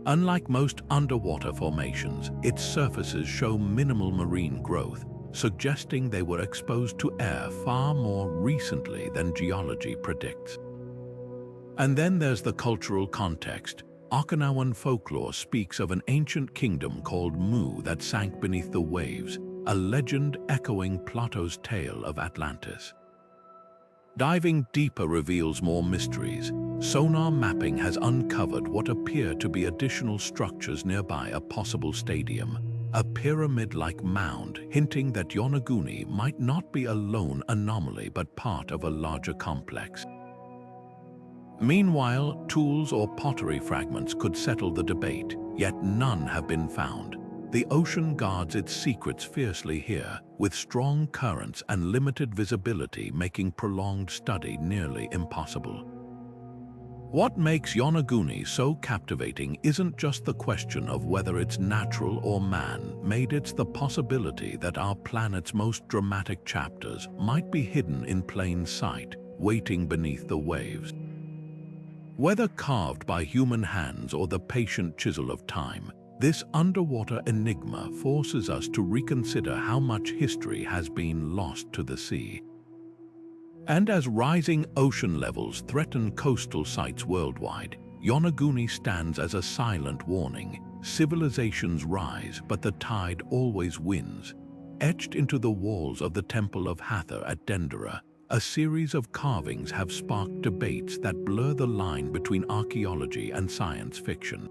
Unlike most underwater formations, its surfaces show minimal marine growth, suggesting they were exposed to air far more recently than geology predicts. And then there's the cultural context. Okinawan folklore speaks of an ancient kingdom called Mu that sank beneath the waves, a legend echoing Plato's tale of Atlantis. Diving deeper reveals more mysteries. Sonar mapping has uncovered what appear to be additional structures nearby a possible stadium, a pyramid-like mound hinting that Yonaguni might not be a lone anomaly but part of a larger complex. Meanwhile, tools or pottery fragments could settle the debate, yet none have been found. The ocean guards its secrets fiercely here, with strong currents and limited visibility making prolonged study nearly impossible. What makes Yonaguni so captivating isn't just the question of whether it's natural or man-made, it's the possibility that our planet's most dramatic chapters might be hidden in plain sight, waiting beneath the waves. Whether carved by human hands or the patient chisel of time, this underwater enigma forces us to reconsider how much history has been lost to the sea. And as rising ocean levels threaten coastal sites worldwide, Yonaguni stands as a silent warning. Civilizations rise, but the tide always wins. Etched into the walls of the Temple of Hathor at Dendera, a series of carvings have sparked debates that blur the line between archaeology and science fiction.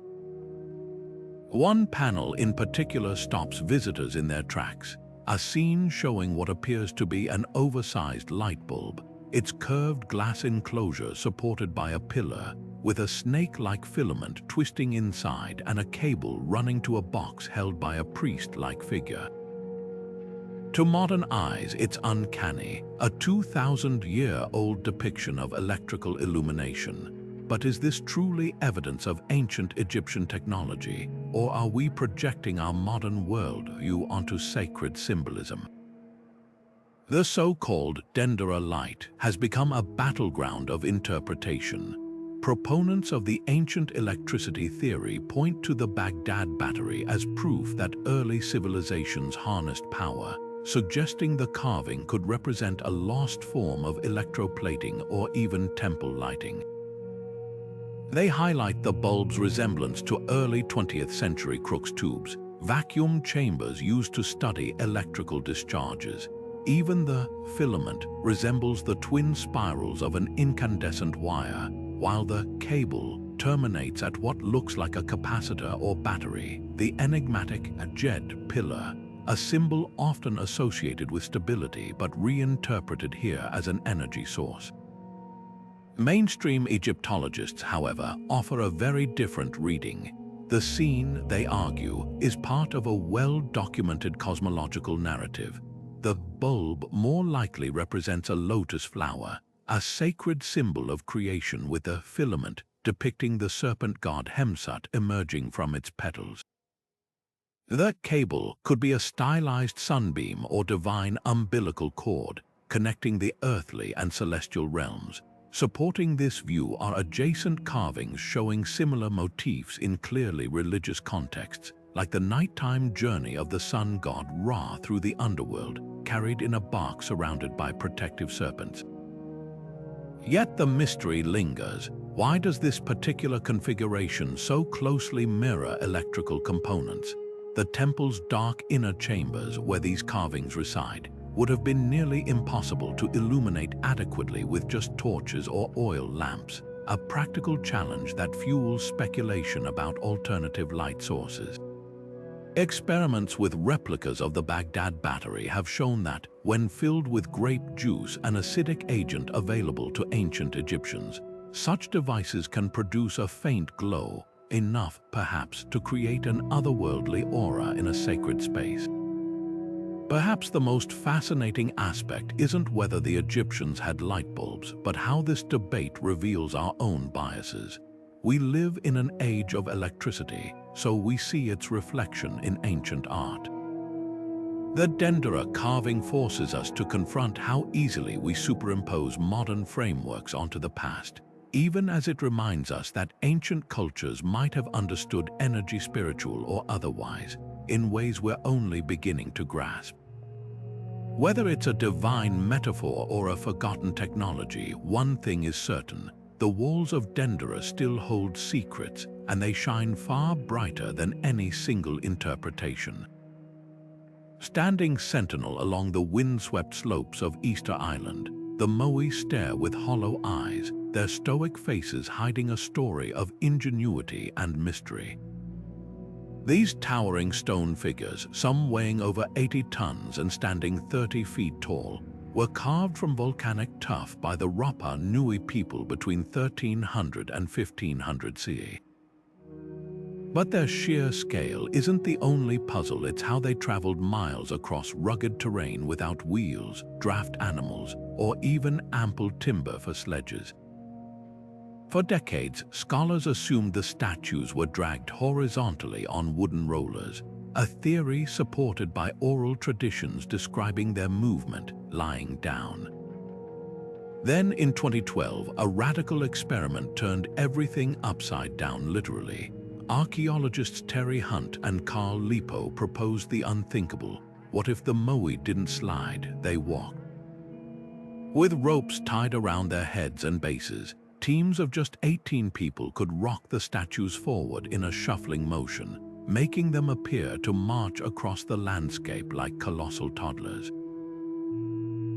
One panel in particular stops visitors in their tracks, a scene showing what appears to be an oversized light bulb, its curved glass enclosure supported by a pillar, with a snake-like filament twisting inside and a cable running to a box held by a priest-like figure. To modern eyes, it's uncanny, a 2,000-year-old depiction of electrical illumination. But is this truly evidence of ancient Egyptian technology, or are we projecting our modern worldview onto sacred symbolism? The so-called Dendera light has become a battleground of interpretation. Proponents of the ancient electricity theory point to the Baghdad Battery as proof that early civilizations harnessed power, suggesting the carving could represent a lost form of electroplating or even temple lighting. They highlight the bulb's resemblance to early 20th century Crookes tubes, vacuum chambers used to study electrical discharges. Even the filament resembles the twin spirals of an incandescent wire, while the cable terminates at what looks like a capacitor or battery. The enigmatic Jed pillar, a symbol often associated with stability but reinterpreted here as an energy source. Mainstream Egyptologists, however, offer a very different reading. The scene, they argue, is part of a well-documented cosmological narrative. The bulb more likely represents a lotus flower, a sacred symbol of creation, with a filament depicting the serpent god Hemsut emerging from its petals. The cable could be a stylized sunbeam or divine umbilical cord, connecting the earthly and celestial realms. Supporting this view are adjacent carvings showing similar motifs in clearly religious contexts, like the nighttime journey of the sun god Ra through the underworld, carried in a bark surrounded by protective serpents. Yet the mystery lingers. Why does this particular configuration so closely mirror electrical components? The temple's dark inner chambers where these carvings reside, would have been nearly impossible to illuminate adequately with just torches or oil lamps, a practical challenge that fuels speculation about alternative light sources. Experiments with replicas of the Baghdad Battery have shown that, when filled with grape juice, an acidic agent available to ancient Egyptians, such devices can produce a faint glow, enough, perhaps, to create an otherworldly aura in a sacred space. Perhaps the most fascinating aspect isn't whether the Egyptians had light bulbs, but how this debate reveals our own biases. We live in an age of electricity, so we see its reflection in ancient art. The Dendera carving forces us to confront how easily we superimpose modern frameworks onto the past, even as it reminds us that ancient cultures might have understood energy, spiritual or otherwise, in ways we're only beginning to grasp. Whether it's a divine metaphor or a forgotten technology, one thing is certain: the walls of Dendera still hold secrets, and they shine far brighter than any single interpretation. Standing sentinel along the windswept slopes of Easter Island, the Moai stare with hollow eyes, their stoic faces hiding a story of ingenuity and mystery. These towering stone figures, some weighing over 80 tons and standing 30 feet tall, were carved from volcanic tuff by the Rapa Nui people between 1300 and 1500 CE. But their sheer scale isn't the only puzzle. It's how they traveled miles across rugged terrain without wheels, draft animals, or even ample timber for sledges. For decades, scholars assumed the statues were dragged horizontally on wooden rollers, a theory supported by oral traditions describing their movement lying down. Then in 2012, a radical experiment turned everything upside down literally. Archaeologists Terry Hunt and Carl Lipo proposed the unthinkable. What if the Moai didn't slide, they walked? With ropes tied around their heads and bases, teams of just 18 people could rock the statues forward in a shuffling motion, making them appear to march across the landscape like colossal toddlers.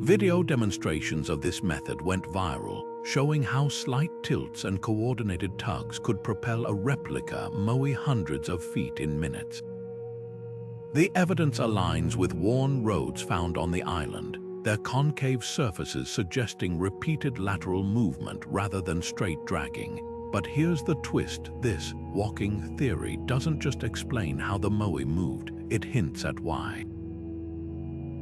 Video demonstrations of this method went viral, showing how slight tilts and coordinated tugs could propel a replica Moai hundreds of feet in minutes. The evidence aligns with worn roads found on the island, their concave surfaces suggesting repeated lateral movement rather than straight dragging. But here's the twist: this walking theory doesn't just explain how the Moai moved, it hints at why.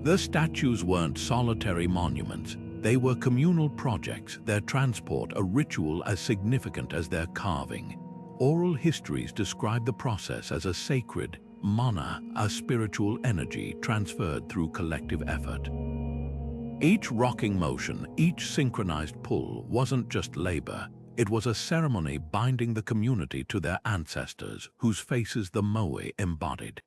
The statues weren't solitary monuments, they were communal projects, their transport a ritual as significant as their carving. Oral histories describe the process as a sacred mana, a spiritual energy transferred through collective effort. Each rocking motion, each synchronized pull wasn't just labor, it was a ceremony binding the community to their ancestors, whose faces the Moai embodied.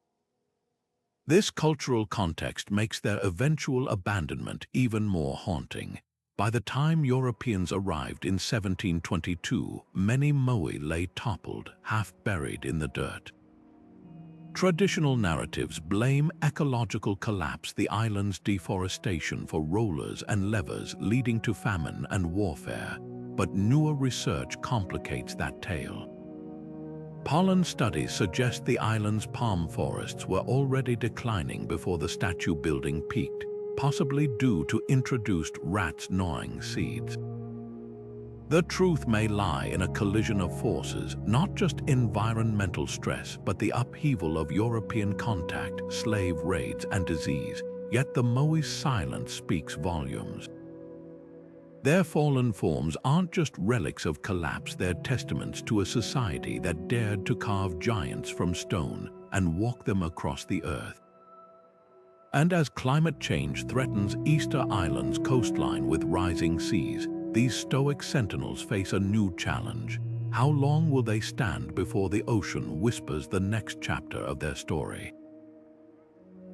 This cultural context makes their eventual abandonment even more haunting. By the time Europeans arrived in 1722, many Moai lay toppled, half buried in the dirt. Traditional narratives blame ecological collapse, the island's deforestation, for rollers and levers, leading to famine and warfare. But newer research complicates that tale. Pollen studies suggest the island's palm forests were already declining before the statue building peaked, possibly due to introduced rats gnawing seeds. The truth may lie in a collision of forces, not just environmental stress, but the upheaval of European contact, slave raids, and disease. Yet the Moai's silence speaks volumes. Their fallen forms aren't just relics of collapse, they're testaments to a society that dared to carve giants from stone and walk them across the earth. And as climate change threatens Easter Island's coastline with rising seas, these stoic sentinels face a new challenge. How long will they stand before the ocean whispers the next chapter of their story?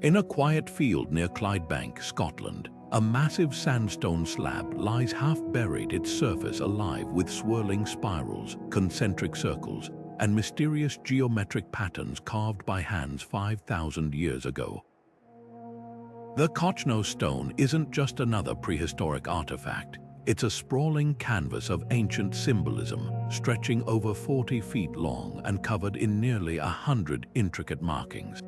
In a quiet field near Clydebank, Scotland, a massive sandstone slab lies half buried, its surface alive with swirling spirals, concentric circles, and mysterious geometric patterns carved by hands 5,000 years ago. The Kochno stone isn't just another prehistoric artifact. It's a sprawling canvas of ancient symbolism, stretching over 40 feet long and covered in nearly 100 intricate markings.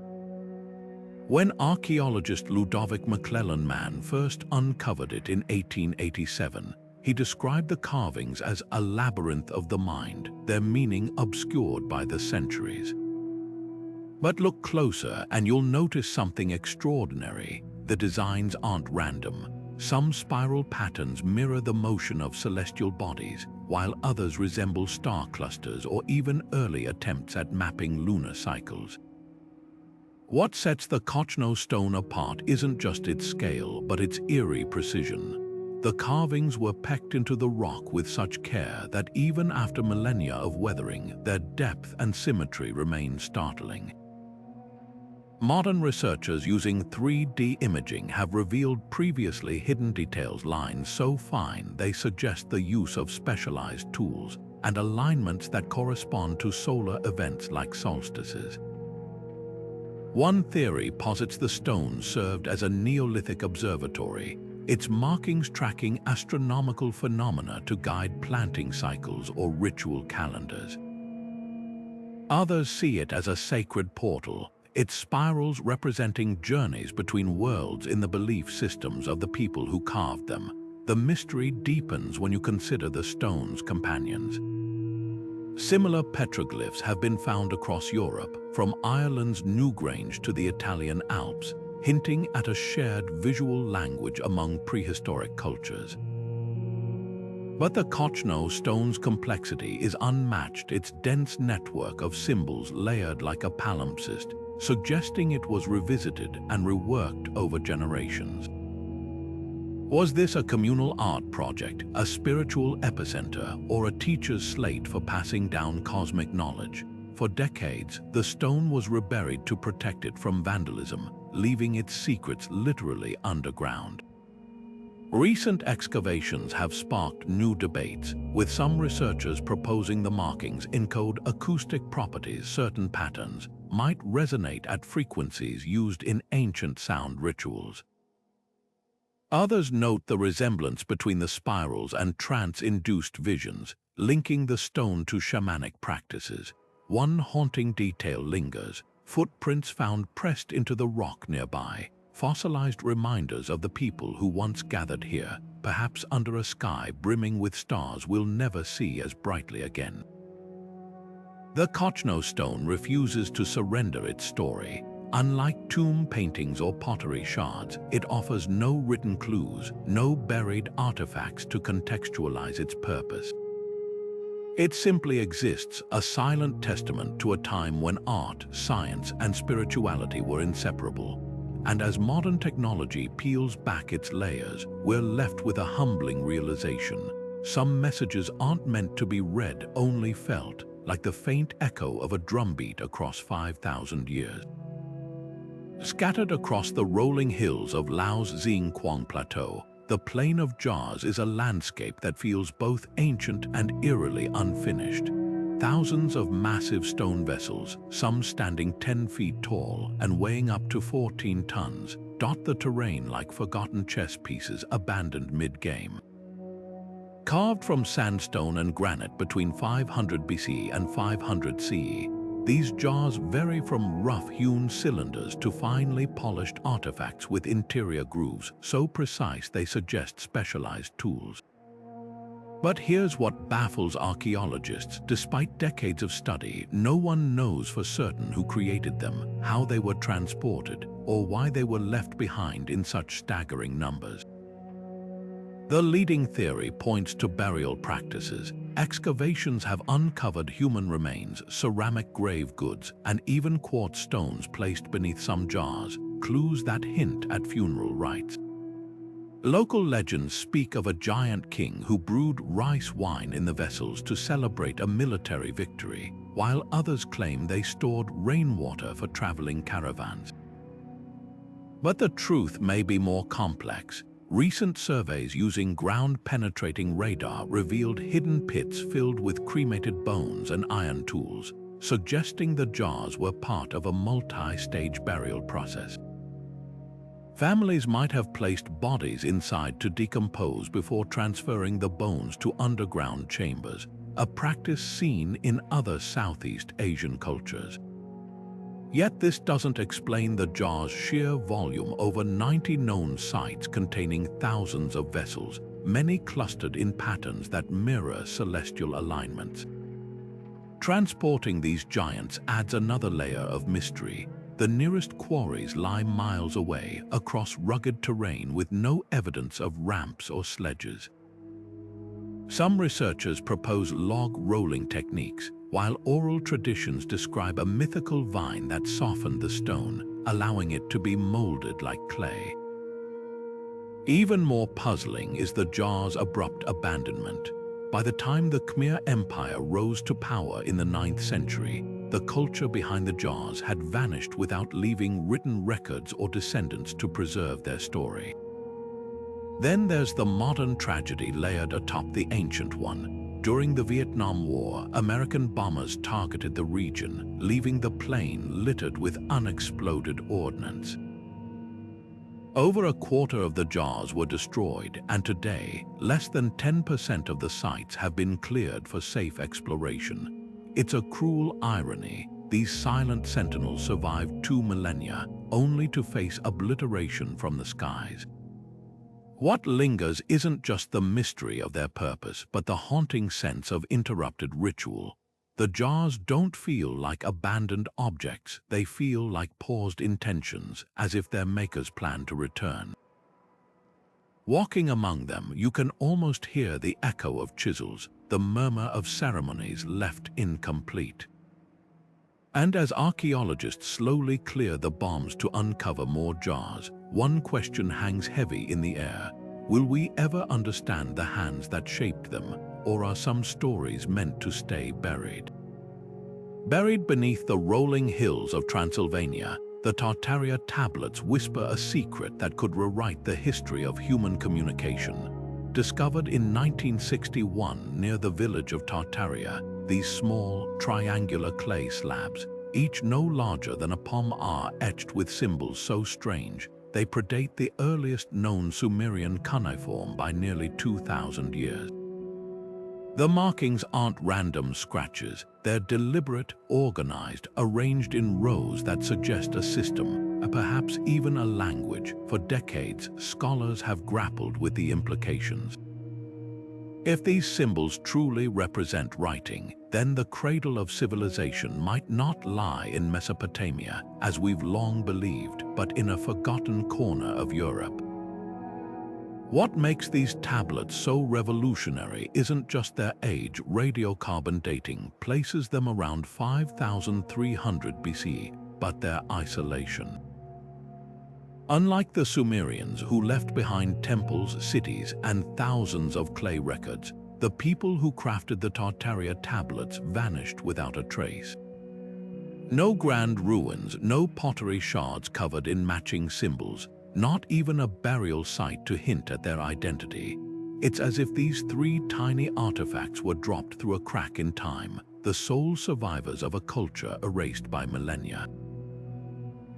When archaeologist Ludovic McClellan first uncovered it in 1887, he described the carvings as a labyrinth of the mind, their meaning obscured by the centuries. But look closer and you'll notice something extraordinary. The designs aren't random. Some spiral patterns mirror the motion of celestial bodies, while others resemble star clusters or even early attempts at mapping lunar cycles. What sets the Kochno stone apart isn't just its scale, but its eerie precision. The carvings were pecked into the rock with such care that even after millennia of weathering, their depth and symmetry remain startling. Modern researchers using 3D imaging have revealed previously hidden details, lines so fine they suggest the use of specialized tools, and alignments that correspond to solar events like solstices. One theory posits the stone served as a Neolithic observatory, its markings tracking astronomical phenomena to guide planting cycles or ritual calendars. Others see it as a sacred portal, its spirals representing journeys between worlds in the belief systems of the people who carved them. The mystery deepens when you consider the stone's companions. Similar petroglyphs have been found across Europe, from Ireland's Newgrange to the Italian Alps, hinting at a shared visual language among prehistoric cultures. But the Kochno stone's complexity is unmatched, its dense network of symbols layered like a palimpsest, suggesting it was revisited and reworked over generations. Was this a communal art project, a spiritual epicenter, or a teacher's slate for passing down cosmic knowledge? For decades, the stone was reburied to protect it from vandalism, leaving its secrets literally underground. Recent excavations have sparked new debates, with some researchers proposing the markings encode acoustic properties. Certain patterns might resonate at frequencies used in ancient sound rituals. Others note the resemblance between the spirals and trance-induced visions, linking the stone to shamanic practices. One haunting detail lingers: footprints found pressed into the rock nearby, fossilized reminders of the people who once gathered here, perhaps under a sky brimming with stars we'll never see as brightly again. The Kochno stone refuses to surrender its story. Unlike tomb paintings or pottery shards, it offers no written clues, no buried artifacts to contextualize its purpose. It simply exists, a silent testament to a time when art, science, and spirituality were inseparable. And as modern technology peels back its layers, we're left with a humbling realization. Some messages aren't meant to be read, only felt, like the faint echo of a drumbeat across 5,000 years. Scattered across the rolling hills of Laos Xingquang Plateau, the Plain of Jars is a landscape that feels both ancient and eerily unfinished. Thousands of massive stone vessels, some standing 10 feet tall and weighing up to 14 tons, dot the terrain like forgotten chess pieces abandoned mid-game. Carved from sandstone and granite between 500 BC and 500 CE, these jars vary from rough-hewn cylinders to finely polished artifacts with interior grooves so precise they suggest specialized tools. But here's what baffles archaeologists. Despite decades of study, no one knows for certain who created them, how they were transported, or why they were left behind in such staggering numbers. The leading theory points to burial practices. Excavations have uncovered human remains, ceramic grave goods, and even quartz stones placed beneath some jars, clues that hint at funeral rites. Local legends speak of a giant king who brewed rice wine in the vessels to celebrate a military victory, while others claim they stored rainwater for traveling caravans. But the truth may be more complex. Recent surveys using ground-penetrating radar revealed hidden pits filled with cremated bones and iron tools, suggesting the jars were part of a multi-stage burial process. Families might have placed bodies inside to decompose before transferring the bones to underground chambers, a practice seen in other Southeast Asian cultures. Yet this doesn't explain the jar's sheer volume: over 90 known sites containing thousands of vessels, many clustered in patterns that mirror celestial alignments. Transporting these giants adds another layer of mystery. The nearest quarries lie miles away, across rugged terrain with no evidence of ramps or sledges. Some researchers propose log rolling techniques, while oral traditions describe a mythical vine that softened the stone, allowing it to be molded like clay. Even more puzzling is the jar's abrupt abandonment. By the time the Khmer Empire rose to power in the 9th century, the culture behind the jars had vanished without leaving written records or descendants to preserve their story. Then there's the modern tragedy layered atop the ancient one. During the Vietnam War, American bombers targeted the region, leaving the plain littered with unexploded ordnance. Over a quarter of the jars were destroyed, and today, less than 10% of the sites have been cleared for safe exploration. It's a cruel irony. These silent sentinels survived 2 millennia, only to face obliteration from the skies. What lingers isn't just the mystery of their purpose, but the haunting sense of interrupted ritual. The jars don't feel like abandoned objects, they feel like paused intentions, as if their makers plan to return. Walking among them, you can almost hear the echo of chisels, the murmur of ceremonies left incomplete. And as archaeologists slowly clear the bombs to uncover more jars, one question hangs heavy in the air. Will we ever understand the hands that shaped them, or are some stories meant to stay buried? Buried beneath the rolling hills of Transylvania, the Tartaria tablets whisper a secret that could rewrite the history of human communication. Discovered in 1961 near the village of Tartaria, these small, triangular clay slabs, each no larger than a palm, are etched with symbols so strange they predate the earliest known Sumerian cuneiform by nearly 2,000 years. The markings aren't random scratches, they're deliberate, organized, arranged in rows that suggest a system, perhaps even a language. For decades, scholars have grappled with the implications. If these symbols truly represent writing, then the cradle of civilization might not lie in Mesopotamia, as we've long believed, but in a forgotten corner of Europe. What makes these tablets so revolutionary isn't just their age. Radiocarbon dating places them around 5,300 BC, but their isolation. Unlike the Sumerians, who left behind temples, cities, and thousands of clay records, the people who crafted the Tartaria tablets vanished without a trace. No grand ruins, no pottery shards covered in matching symbols, not even a burial site to hint at their identity. It's as if these 3 tiny artifacts were dropped through a crack in time, the sole survivors of a culture erased by millennia.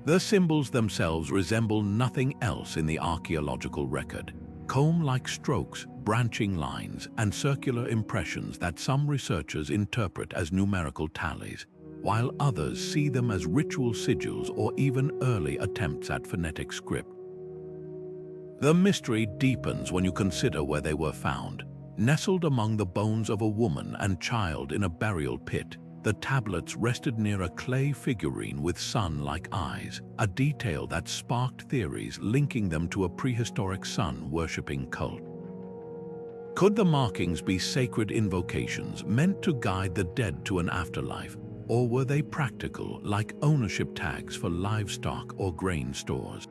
The symbols themselves resemble nothing else in the archaeological record. Comb-like strokes, branching lines, and circular impressions that some researchers interpret as numerical tallies, while others see them as ritual sigils or even early attempts at phonetic script. The mystery deepens when you consider where they were found. Nestled among the bones of a woman and child in a burial pit, the tablets rested near a clay figurine with sun-like eyes, a detail that sparked theories linking them to a prehistoric sun-worshipping cult. Could the markings be sacred invocations meant to guide the dead to an afterlife, or were they practical, like ownership tags for livestock or grain stores?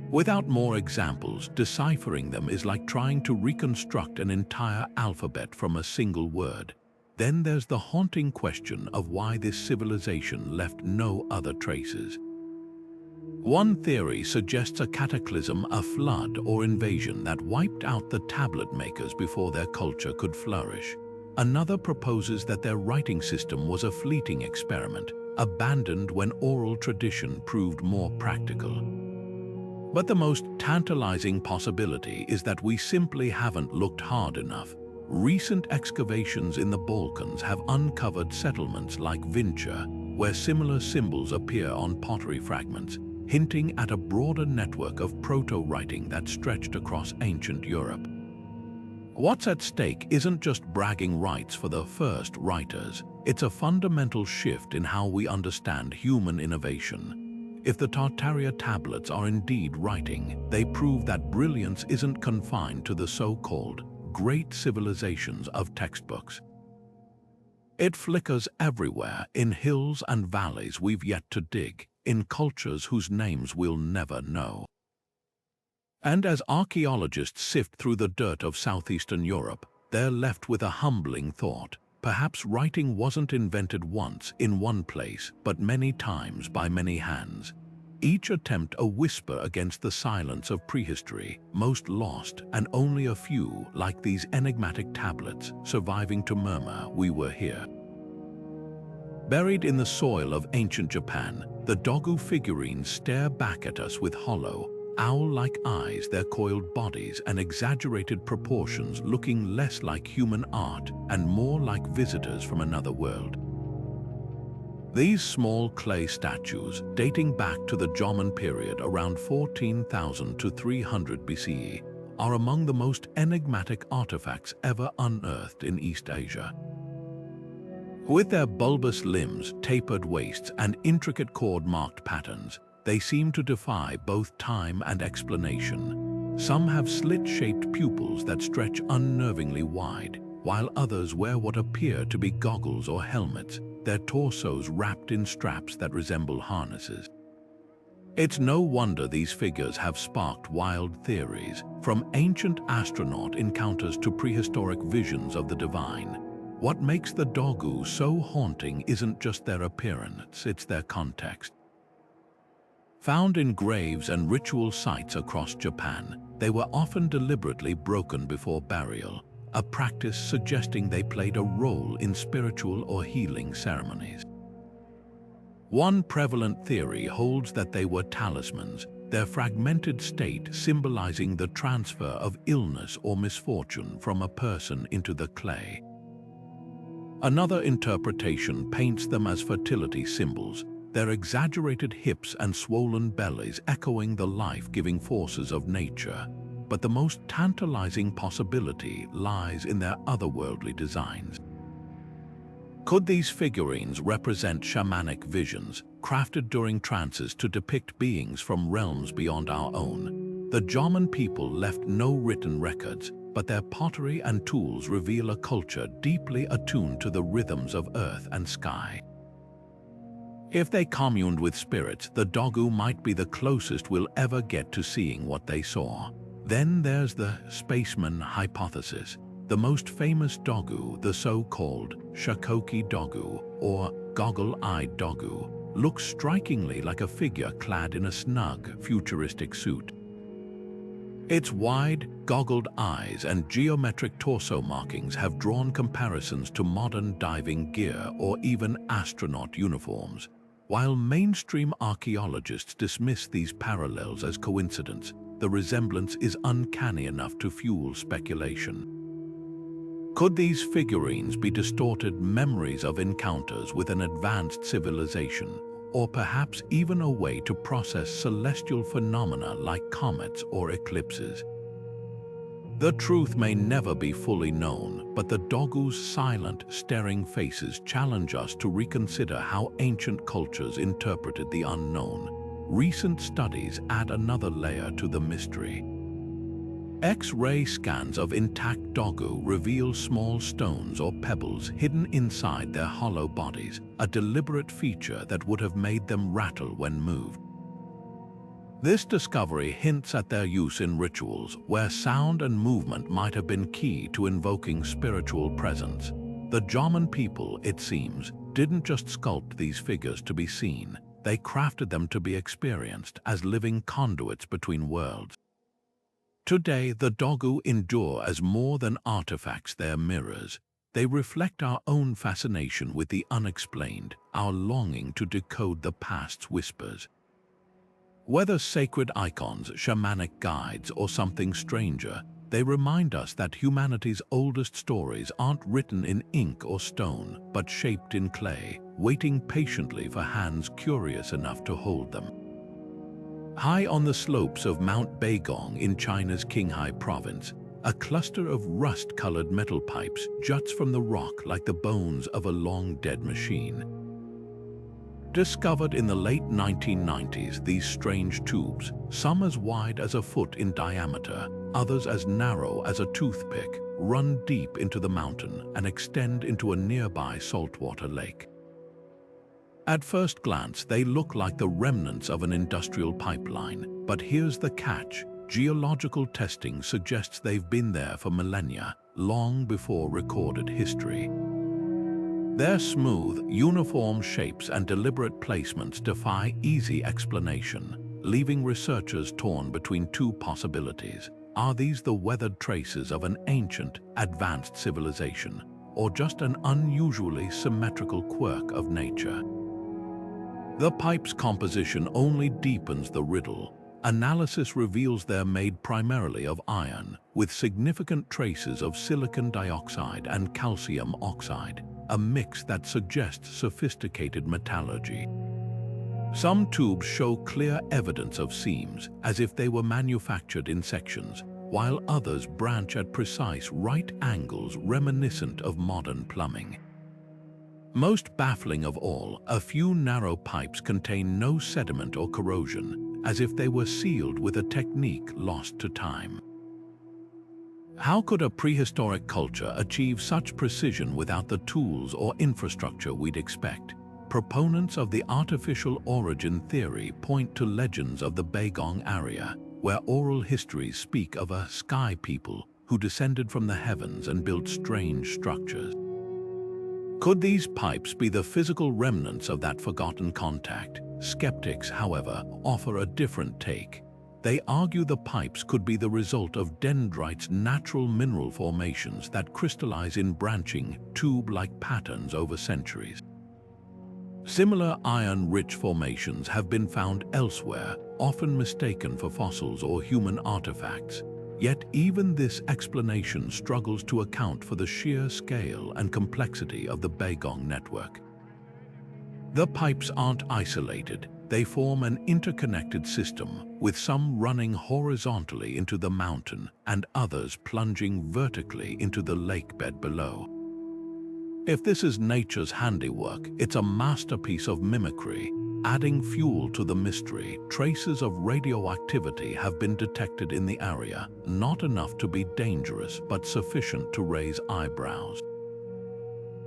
Without more examples, deciphering them is like trying to reconstruct an entire alphabet from a single word. Then there's the haunting question of why this civilization left no other traces. One theory suggests a cataclysm, a flood or invasion that wiped out the tablet makers before their culture could flourish. Another proposes that their writing system was a fleeting experiment, abandoned when oral tradition proved more practical. But the most tantalizing possibility is that we simply haven't looked hard enough. Recent excavations in the Balkans have uncovered settlements like Vinča, where similar symbols appear on pottery fragments, hinting at a broader network of proto-writing that stretched across ancient Europe. What's at stake isn't just bragging rights for the first writers, it's a fundamental shift in how we understand human innovation. If the Tartaria tablets are indeed writing, they prove that brilliance isn't confined to the so-called great civilizations of textbooks. It flickers everywhere, in hills and valleys we've yet to dig, in cultures whose names we'll never know. And as archaeologists sift through the dirt of southeastern Europe, they're left with a humbling thought. Perhaps writing wasn't invented once in one place, but many times by many hands. Each attempt a whisper against the silence of prehistory, most lost, and only a few, like these enigmatic tablets, surviving to murmur, "We were here." Buried in the soil of ancient Japan, the Dogū figurines stare back at us with hollow, owl-like eyes, their coiled bodies and exaggerated proportions looking less like human art and more like visitors from another world. These small clay statues, dating back to the Jomon period around 14,000 to 300 BCE, are among the most enigmatic artifacts ever unearthed in East Asia. With their bulbous limbs, tapered waists, and intricate cord-marked patterns, they seem to defy both time and explanation. Some have slit-shaped pupils that stretch unnervingly wide, while others wear what appear to be goggles or helmets, their torsos wrapped in straps that resemble harnesses. It's no wonder these figures have sparked wild theories, from ancient astronaut encounters to prehistoric visions of the divine. What makes the Dogū so haunting isn't just their appearance, it's their context. Found in graves and ritual sites across Japan, they were often deliberately broken before burial, a practice suggesting they played a role in spiritual or healing ceremonies. One prevalent theory holds that they were talismans, their fragmented state symbolizing the transfer of illness or misfortune from a person into the clay. Another interpretation paints them as fertility symbols, their exaggerated hips and swollen bellies echoing the life-giving forces of nature. But the most tantalizing possibility lies in their otherworldly designs. Could these figurines represent shamanic visions, crafted during trances to depict beings from realms beyond our own? The Jomon people left no written records, but their pottery and tools reveal a culture deeply attuned to the rhythms of earth and sky. If they communed with spirits, the Dogū might be the closest we'll ever get to seeing what they saw. Then there's the spaceman hypothesis. The most famous Dogū, the so-called Shakoki Dogū, or goggle-eyed Dogū, looks strikingly like a figure clad in a snug, futuristic suit. Its wide, goggled eyes and geometric torso markings have drawn comparisons to modern diving gear or even astronaut uniforms. While mainstream archaeologists dismiss these parallels as coincidence, the resemblance is uncanny enough to fuel speculation. Could these figurines be distorted memories of encounters with an advanced civilization, or perhaps even a way to process celestial phenomena like comets or eclipses? The truth may never be fully known, but the Dogū's silent, staring faces challenge us to reconsider how ancient cultures interpreted the unknown. Recent studies add another layer to the mystery. X-ray scans of intact Dogū reveal small stones or pebbles hidden inside their hollow bodies, a deliberate feature that would have made them rattle when moved. This discovery hints at their use in rituals, where sound and movement might have been key to invoking spiritual presence. The Jomon people, it seems, didn't just sculpt these figures to be seen, they crafted them to be experienced as living conduits between worlds. Today, the Dogū endure as more than artifacts, they're mirrors. They reflect our own fascination with the unexplained, our longing to decode the past's whispers. Whether sacred icons, shamanic guides, or something stranger, they remind us that humanity's oldest stories aren't written in ink or stone, but shaped in clay, waiting patiently for hands curious enough to hold them. High on the slopes of Mount Baigong in China's Qinghai province, a cluster of rust-colored metal pipes juts from the rock like the bones of a long-dead machine. Discovered in the late 1990s, these strange tubes, some as wide as a foot in diameter, others as narrow as a toothpick, run deep into the mountain and extend into a nearby saltwater lake. At first glance, they look like the remnants of an industrial pipeline, but here's the catch. Geological testing suggests they've been there for millennia, long before recorded history. Their smooth, uniform shapes and deliberate placements defy easy explanation, leaving researchers torn between two possibilities. Are these the weathered traces of an ancient, advanced civilization, or just an unusually symmetrical quirk of nature? The pipe's composition only deepens the riddle. Analysis reveals they're made primarily of iron, with significant traces of silicon dioxide and calcium oxide, a mix that suggests sophisticated metallurgy. Some tubes show clear evidence of seams, as if they were manufactured in sections, while others branch at precise right angles reminiscent of modern plumbing. Most baffling of all, a few narrow pipes contain no sediment or corrosion, as if they were sealed with a technique lost to time. How could a prehistoric culture achieve such precision without the tools or infrastructure we'd expect? Proponents of the artificial origin theory point to legends of the Baigong area, where oral histories speak of a sky people who descended from the heavens and built strange structures. Could these pipes be the physical remnants of that forgotten contact? Skeptics, however, offer a different take. They argue the pipes could be the result of dendrites' natural mineral formations that crystallize in branching, tube-like patterns over centuries. Similar iron-rich formations have been found elsewhere, often mistaken for fossils or human artifacts. Yet even this explanation struggles to account for the sheer scale and complexity of the Baigong network. The pipes aren't isolated. They form an interconnected system, with some running horizontally into the mountain and others plunging vertically into the lakebed below. If this is nature's handiwork, it's a masterpiece of mimicry. Adding fuel to the mystery, traces of radioactivity have been detected in the area, not enough to be dangerous but sufficient to raise eyebrows.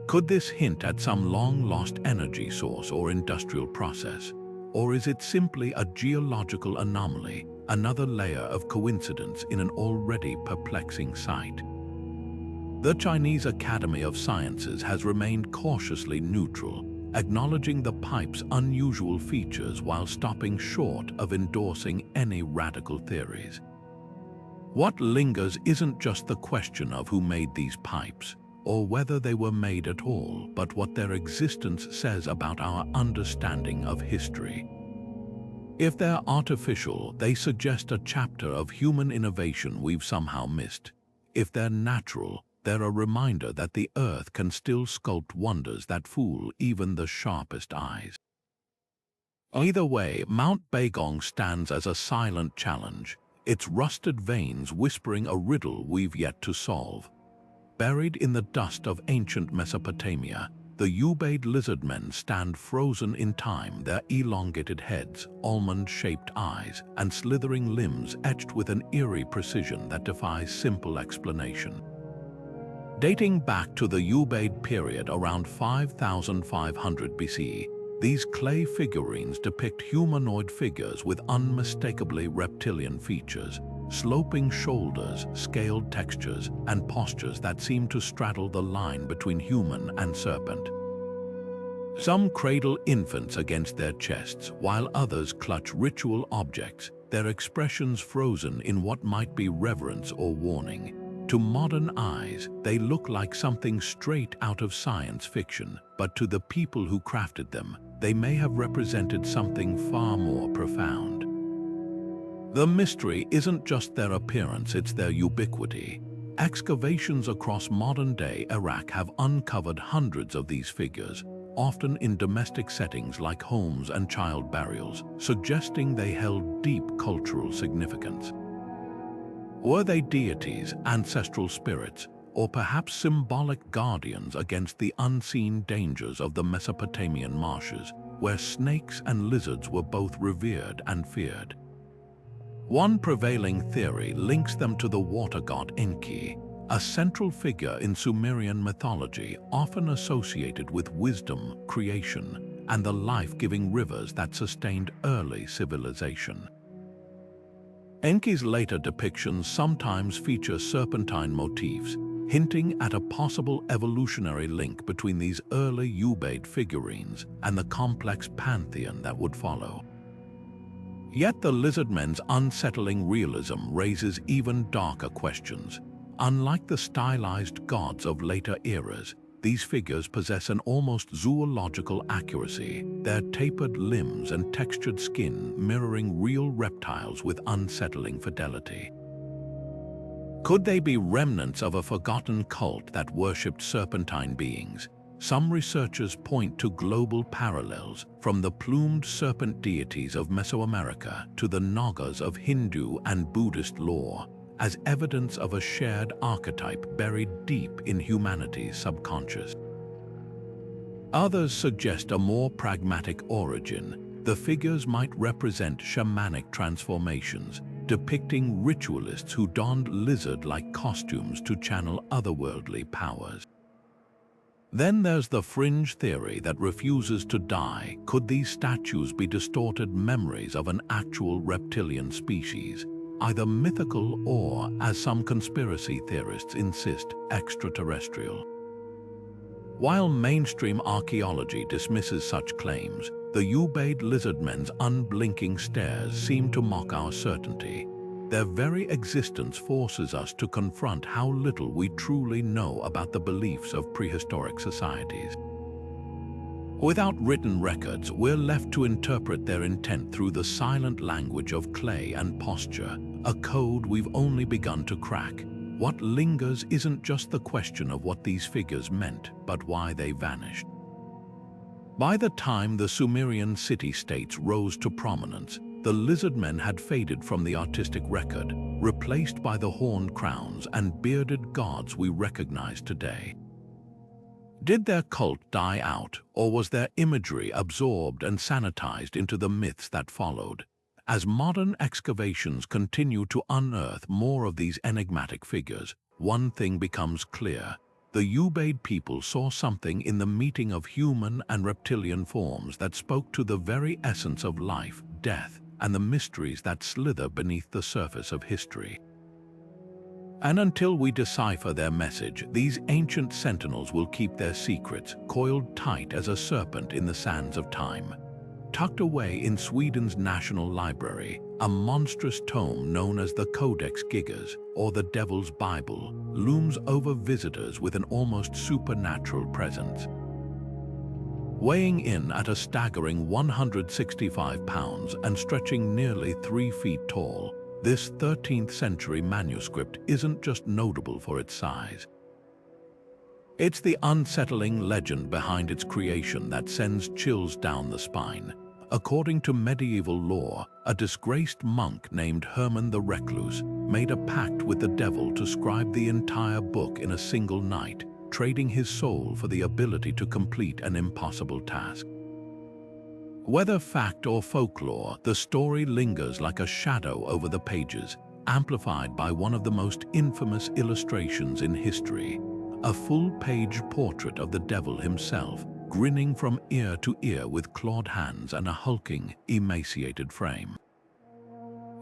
Could this hint at some long-lost energy source or industrial process? Or is it simply a geological anomaly, another layer of coincidence in an already perplexing site? The Chinese Academy of Sciences has remained cautiously neutral, acknowledging the pipe's unusual features while stopping short of endorsing any radical theories. What lingers isn't just the question of who made these pipes, or whether they were made at all, but what their existence says about our understanding of history. If they're artificial, they suggest a chapter of human innovation we've somehow missed. If they're natural, they're a reminder that the Earth can still sculpt wonders that fool even the sharpest eyes. Either way, Mount Baigong stands as a silent challenge, its rusted veins whispering a riddle we've yet to solve. Buried in the dust of ancient Mesopotamia, the Ubaid lizardmen stand frozen in time, their elongated heads, almond-shaped eyes, and slithering limbs etched with an eerie precision that defies simple explanation. Dating back to the Ubaid period around 5,500 BCE, these clay figurines depict humanoid figures with unmistakably reptilian features, sloping shoulders, scaled textures, and postures that seem to straddle the line between human and serpent. Some cradle infants against their chests, while others clutch ritual objects, their expressions frozen in what might be reverence or warning. To modern eyes, they look like something straight out of science fiction, but to the people who crafted them, they may have represented something far more profound. The mystery isn't just their appearance, it's their ubiquity. Excavations across modern-day Iraq have uncovered hundreds of these figures, often in domestic settings like homes and child burials, suggesting they held deep cultural significance. Were they deities, ancestral spirits, or perhaps symbolic guardians against the unseen dangers of the Mesopotamian marshes, where snakes and lizards were both revered and feared? One prevailing theory links them to the water god Enki, a central figure in Sumerian mythology often associated with wisdom, creation, and the life-giving rivers that sustained early civilization. Enki's later depictions sometimes feature serpentine motifs, hinting at a possible evolutionary link between these early Ubaid figurines and the complex pantheon that would follow. Yet the lizardmen's unsettling realism raises even darker questions. Unlike the stylized gods of later eras, these figures possess an almost zoological accuracy, their tapered limbs and textured skin mirroring real reptiles with unsettling fidelity. Could they be remnants of a forgotten cult that worshipped serpentine beings? Some researchers point to global parallels, from the plumed serpent deities of Mesoamerica to the Nagas of Hindu and Buddhist lore, as evidence of a shared archetype buried deep in humanity's subconscious. Others suggest a more pragmatic origin. The figures might represent shamanic transformations, depicting ritualists who donned lizard-like costumes to channel otherworldly powers. Then there's the fringe theory that refuses to die. Could these statues be distorted memories of an actual reptilian species, either mythical or, as some conspiracy theorists insist, extraterrestrial? While mainstream archaeology dismisses such claims, the Ubaid lizardmen's unblinking stares seem to mock our certainty. Their very existence forces us to confront how little we truly know about the beliefs of prehistoric societies. Without written records, we're left to interpret their intent through the silent language of clay and posture, a code we've only begun to crack. What lingers isn't just the question of what these figures meant, but why they vanished. By the time the Sumerian city-states rose to prominence, the lizardmen had faded from the artistic record, replaced by the horned crowns and bearded gods we recognize today. Did their cult die out, or was their imagery absorbed and sanitized into the myths that followed? As modern excavations continue to unearth more of these enigmatic figures, one thing becomes clear. The Ubaid people saw something in the meeting of human and reptilian forms that spoke to the very essence of life, death, and the mysteries that slither beneath the surface of history. And until we decipher their message, these ancient sentinels will keep their secrets, coiled tight as a serpent in the sands of time. Tucked away in Sweden's National Library, a monstrous tome known as the Codex Gigas, or the Devil's Bible, looms over visitors with an almost supernatural presence. Weighing in at a staggering 165 pounds and stretching nearly 3 feet tall, this 13th century manuscript isn't just notable for its size. It's the unsettling legend behind its creation that sends chills down the spine. According to medieval lore, a disgraced monk named Herman the Recluse made a pact with the devil to scribe the entire book in a single night, trading his soul for the ability to complete an impossible task. Whether fact or folklore, the story lingers like a shadow over the pages, amplified by one of the most infamous illustrations in history, a full-page portrait of the devil himself, grinning from ear to ear with clawed hands and a hulking, emaciated frame.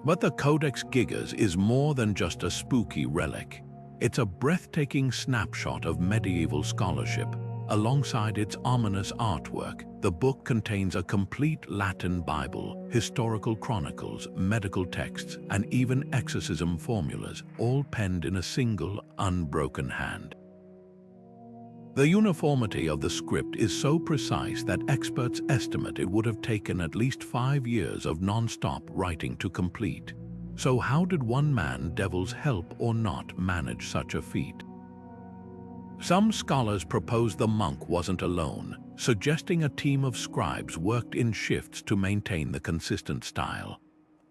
But the Codex Gigas is more than just a spooky relic. It's a breathtaking snapshot of medieval scholarship. Alongside its ominous artwork, the book contains a complete Latin Bible, historical chronicles, medical texts, and even exorcism formulas, all penned in a single, unbroken hand. The uniformity of the script is so precise that experts estimate it would have taken at least 5 years of non-stop writing to complete. So how did one man, devils help or not, manage such a feat? Some scholars propose the monk wasn't alone, suggesting a team of scribes worked in shifts to maintain the consistent style.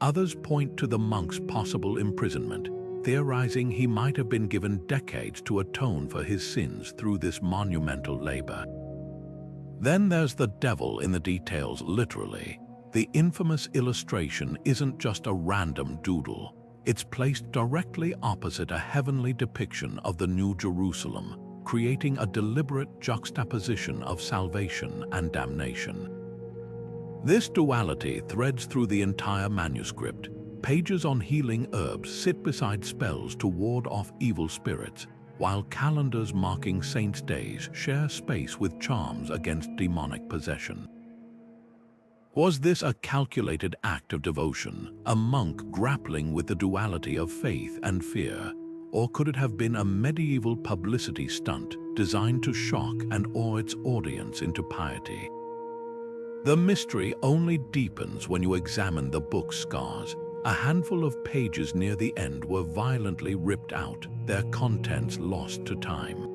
Others point to the monk's possible imprisonment, theorizing he might have been given decades to atone for his sins through this monumental labor. Then there's the devil in the details, literally. The infamous illustration isn't just a random doodle. It's placed directly opposite a heavenly depiction of the New Jerusalem, creating a deliberate juxtaposition of salvation and damnation. This duality threads through the entire manuscript. Pages on healing herbs sit beside spells to ward off evil spirits, while calendars marking saints' days share space with charms against demonic possession. Was this a calculated act of devotion, a monk grappling with the duality of faith and fear? Or could it have been a medieval publicity stunt designed to shock and awe its audience into piety? The mystery only deepens when you examine the book's scars. A handful of pages near the end were violently ripped out, their contents lost to time.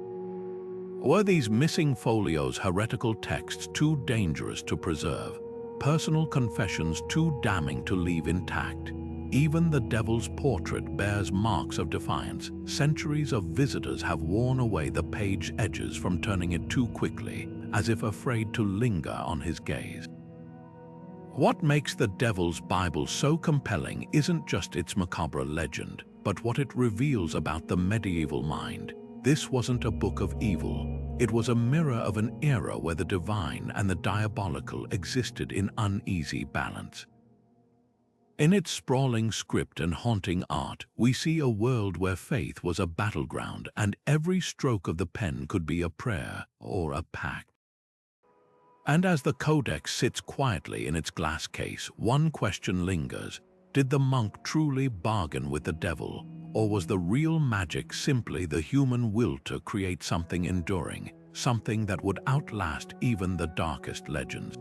Were these missing folios heretical texts too dangerous to preserve? Personal confessions too damning to leave intact? Even the devil's portrait bears marks of defiance. Centuries of visitors have worn away the page edges from turning it too quickly, as if afraid to linger on his gaze. What makes the Devil's Bible so compelling isn't just its macabre legend, but what it reveals about the medieval mind. This wasn't a book of evil. It was a mirror of an era where the divine and the diabolical existed in uneasy balance. In its sprawling script and haunting art, we see a world where faith was a battleground and every stroke of the pen could be a prayer or a pact. And as the codex sits quietly in its glass case, one question lingers. Did the monk truly bargain with the devil, or was the real magic simply the human will to create something enduring, something that would outlast even the darkest legends?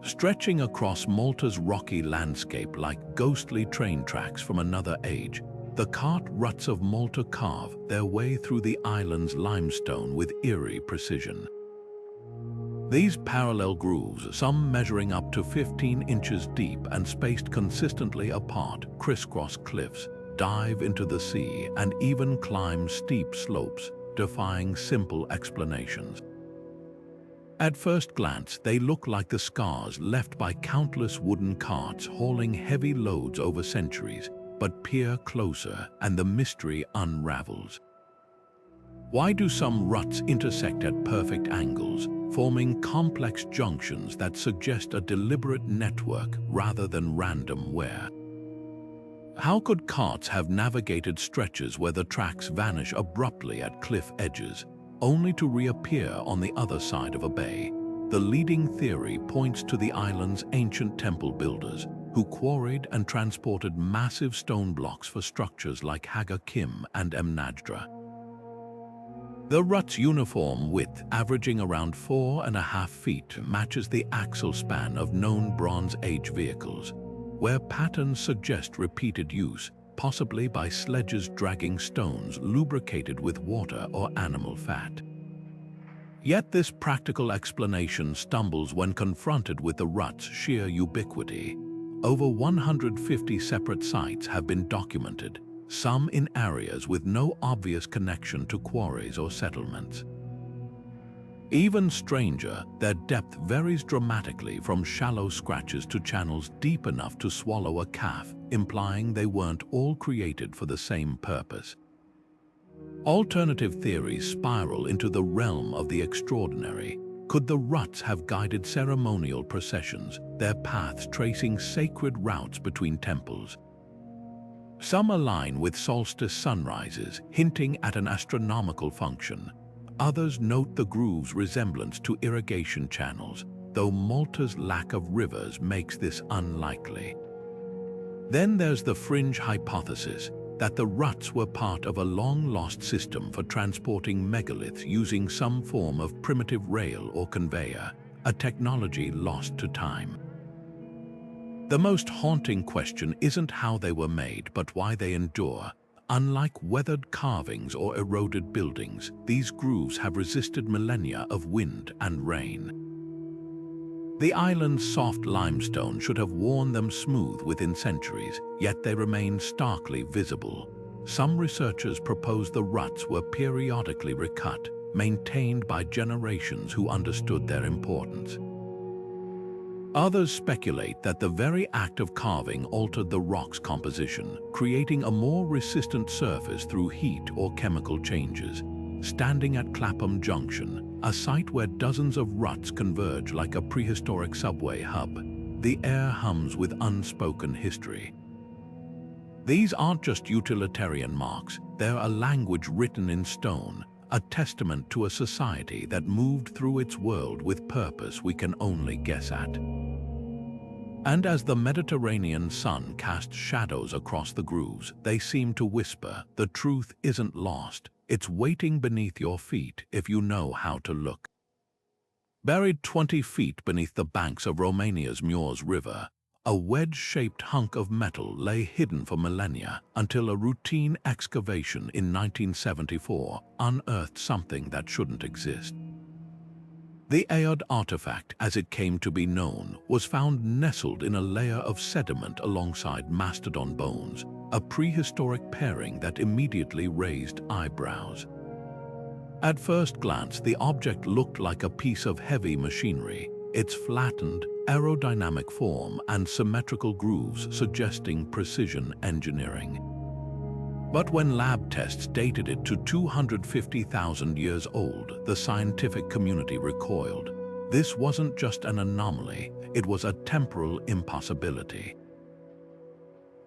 Stretching across Malta's rocky landscape like ghostly train tracks from another age, the cart ruts of Malta carve their way through the island's limestone with eerie precision. These parallel grooves, some measuring up to 15 inches deep and spaced consistently apart, crisscross cliffs, dive into the sea, and even climb steep slopes, defying simple explanations. At first glance, they look like the scars left by countless wooden carts hauling heavy loads over centuries, but peer closer and the mystery unravels. Why do some ruts intersect at perfect angles, forming complex junctions that suggest a deliberate network rather than random wear? How could carts have navigated stretches where the tracks vanish abruptly at cliff edges, only to reappear on the other side of a bay? The leading theory points to the island's ancient temple builders, who quarried and transported massive stone blocks for structures like Haga Kim and Mnajdra. The rut's uniform width, averaging around 4.5 feet, matches the axle span of known Bronze Age vehicles, where patterns suggest repeated use, possibly by sledges dragging stones lubricated with water or animal fat. Yet this practical explanation stumbles when confronted with the rut's sheer ubiquity. Over 150 separate sites have been documented, some in areas with no obvious connection to quarries or settlements. Even stranger, their depth varies dramatically from shallow scratches to channels deep enough to swallow a calf, implying they weren't all created for the same purpose. Alternative theories spiral into the realm of the extraordinary. Could the ruts have guided ceremonial processions, their paths tracing sacred routes between temples? Some align with solstice sunrises, hinting at an astronomical function. Others note the groove's resemblance to irrigation channels, though Malta's lack of rivers makes this unlikely. Then there's the fringe hypothesis that the ruts were part of a long-lost system for transporting megaliths using some form of primitive rail or conveyor, a technology lost to time. The most haunting question isn't how they were made, but why they endure. Unlike weathered carvings or eroded buildings, these grooves have resisted millennia of wind and rain. The island's soft limestone should have worn them smooth within centuries, yet they remain starkly visible. Some researchers propose the ruts were periodically recut, maintained by generations who understood their importance. Others speculate that the very act of carving altered the rock's composition, creating a more resistant surface through heat or chemical changes. Standing at Clapham Junction, a site where dozens of ruts converge like a prehistoric subway hub, the air hums with unspoken history. These aren't just utilitarian marks, they're a language written in stone, a testament to a society that moved through its world with purpose we can only guess at. And as the Mediterranean sun casts shadows across the grooves, they seem to whisper, the truth isn't lost, it's waiting beneath your feet if you know how to look. Buried 20 feet beneath the banks of Romania's Mureș River, a wedge-shaped hunk of metal lay hidden for millennia until a routine excavation in 1974 unearthed something that shouldn't exist. The Aod artifact, as it came to be known, was found nestled in a layer of sediment alongside mastodon bones, a prehistoric pairing that immediately raised eyebrows. At first glance, the object looked like a piece of heavy machinery, its flattened, aerodynamic form and symmetrical grooves suggesting precision engineering. But when lab tests dated it to 250,000 years old, the scientific community recoiled. This wasn't just an anomaly, it was a temporal impossibility.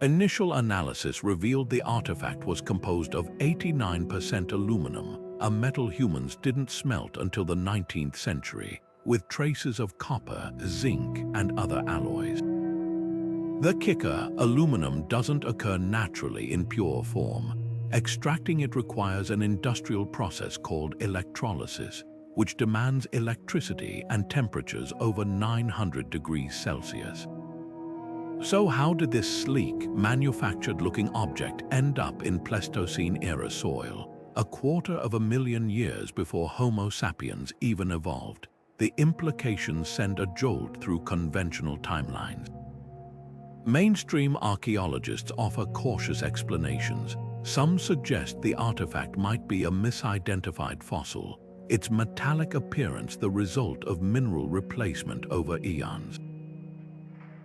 Initial analysis revealed the artifact was composed of 89% aluminum, a metal humans didn't smelt until the 19th century, with traces of copper, zinc, and other alloys. The kicker, aluminum doesn't occur naturally in pure form. Extracting it requires an industrial process called electrolysis, which demands electricity and temperatures over 900 degrees Celsius. So how did this sleek, manufactured-looking object end up in Pleistocene-era soil, a 250,000 years before Homo sapiens even evolved? The implications send a jolt through conventional timelines. Mainstream archaeologists offer cautious explanations. Some suggest the artifact might be a misidentified fossil, its metallic appearance the result of mineral replacement over eons.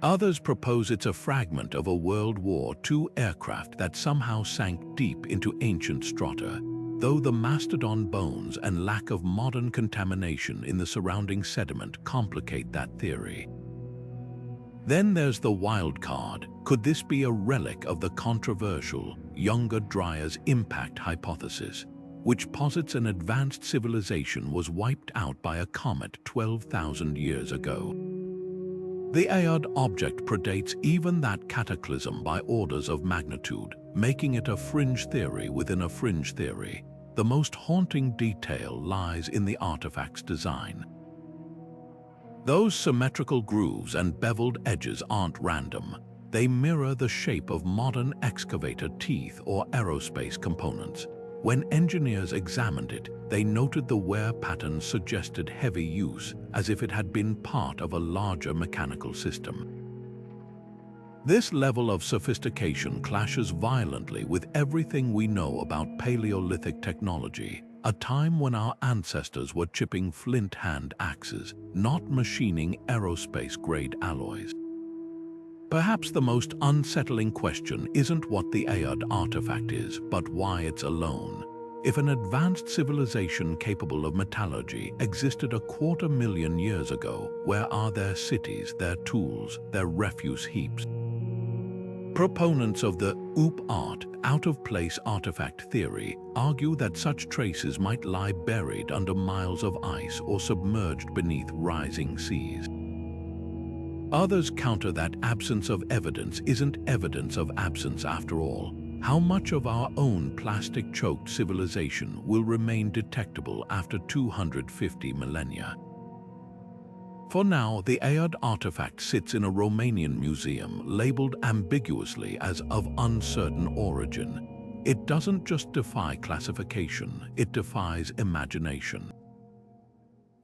Others propose it's a fragment of a World War II aircraft that somehow sank deep into ancient strata, though the mastodon bones and lack of modern contamination in the surrounding sediment complicate that theory. Then there's the wild card. Could this be a relic of the controversial Younger Dryas impact hypothesis, which posits an advanced civilization was wiped out by a comet 12,000 years ago? The Aod object predates even that cataclysm by orders of magnitude, making it a fringe theory within a fringe theory. The most haunting detail lies in the artifact's design. Those symmetrical grooves and beveled edges aren't random. They mirror the shape of modern excavator teeth or aerospace components. When engineers examined it, they noted the wear patterns suggested heavy use, as if it had been part of a larger mechanical system. This level of sophistication clashes violently with everything we know about Paleolithic technology, a time when our ancestors were chipping flint hand axes, not machining aerospace-grade alloys. Perhaps the most unsettling question isn't what the Aod artifact is, but why it's alone. If an advanced civilization capable of metallurgy existed 250,000 years ago, where are their cities, their tools, their refuse heaps? Proponents of the upend, out-of-place artifact theory argue that such traces might lie buried under miles of ice or submerged beneath rising seas. Others counter that absence of evidence isn't evidence of absence after all. How much of our own plastic-choked civilization will remain detectable after 250 millennia? For now, the Ayod artifact sits in a Romanian museum labeled ambiguously as of uncertain origin. It doesn't just defy classification, it defies imagination.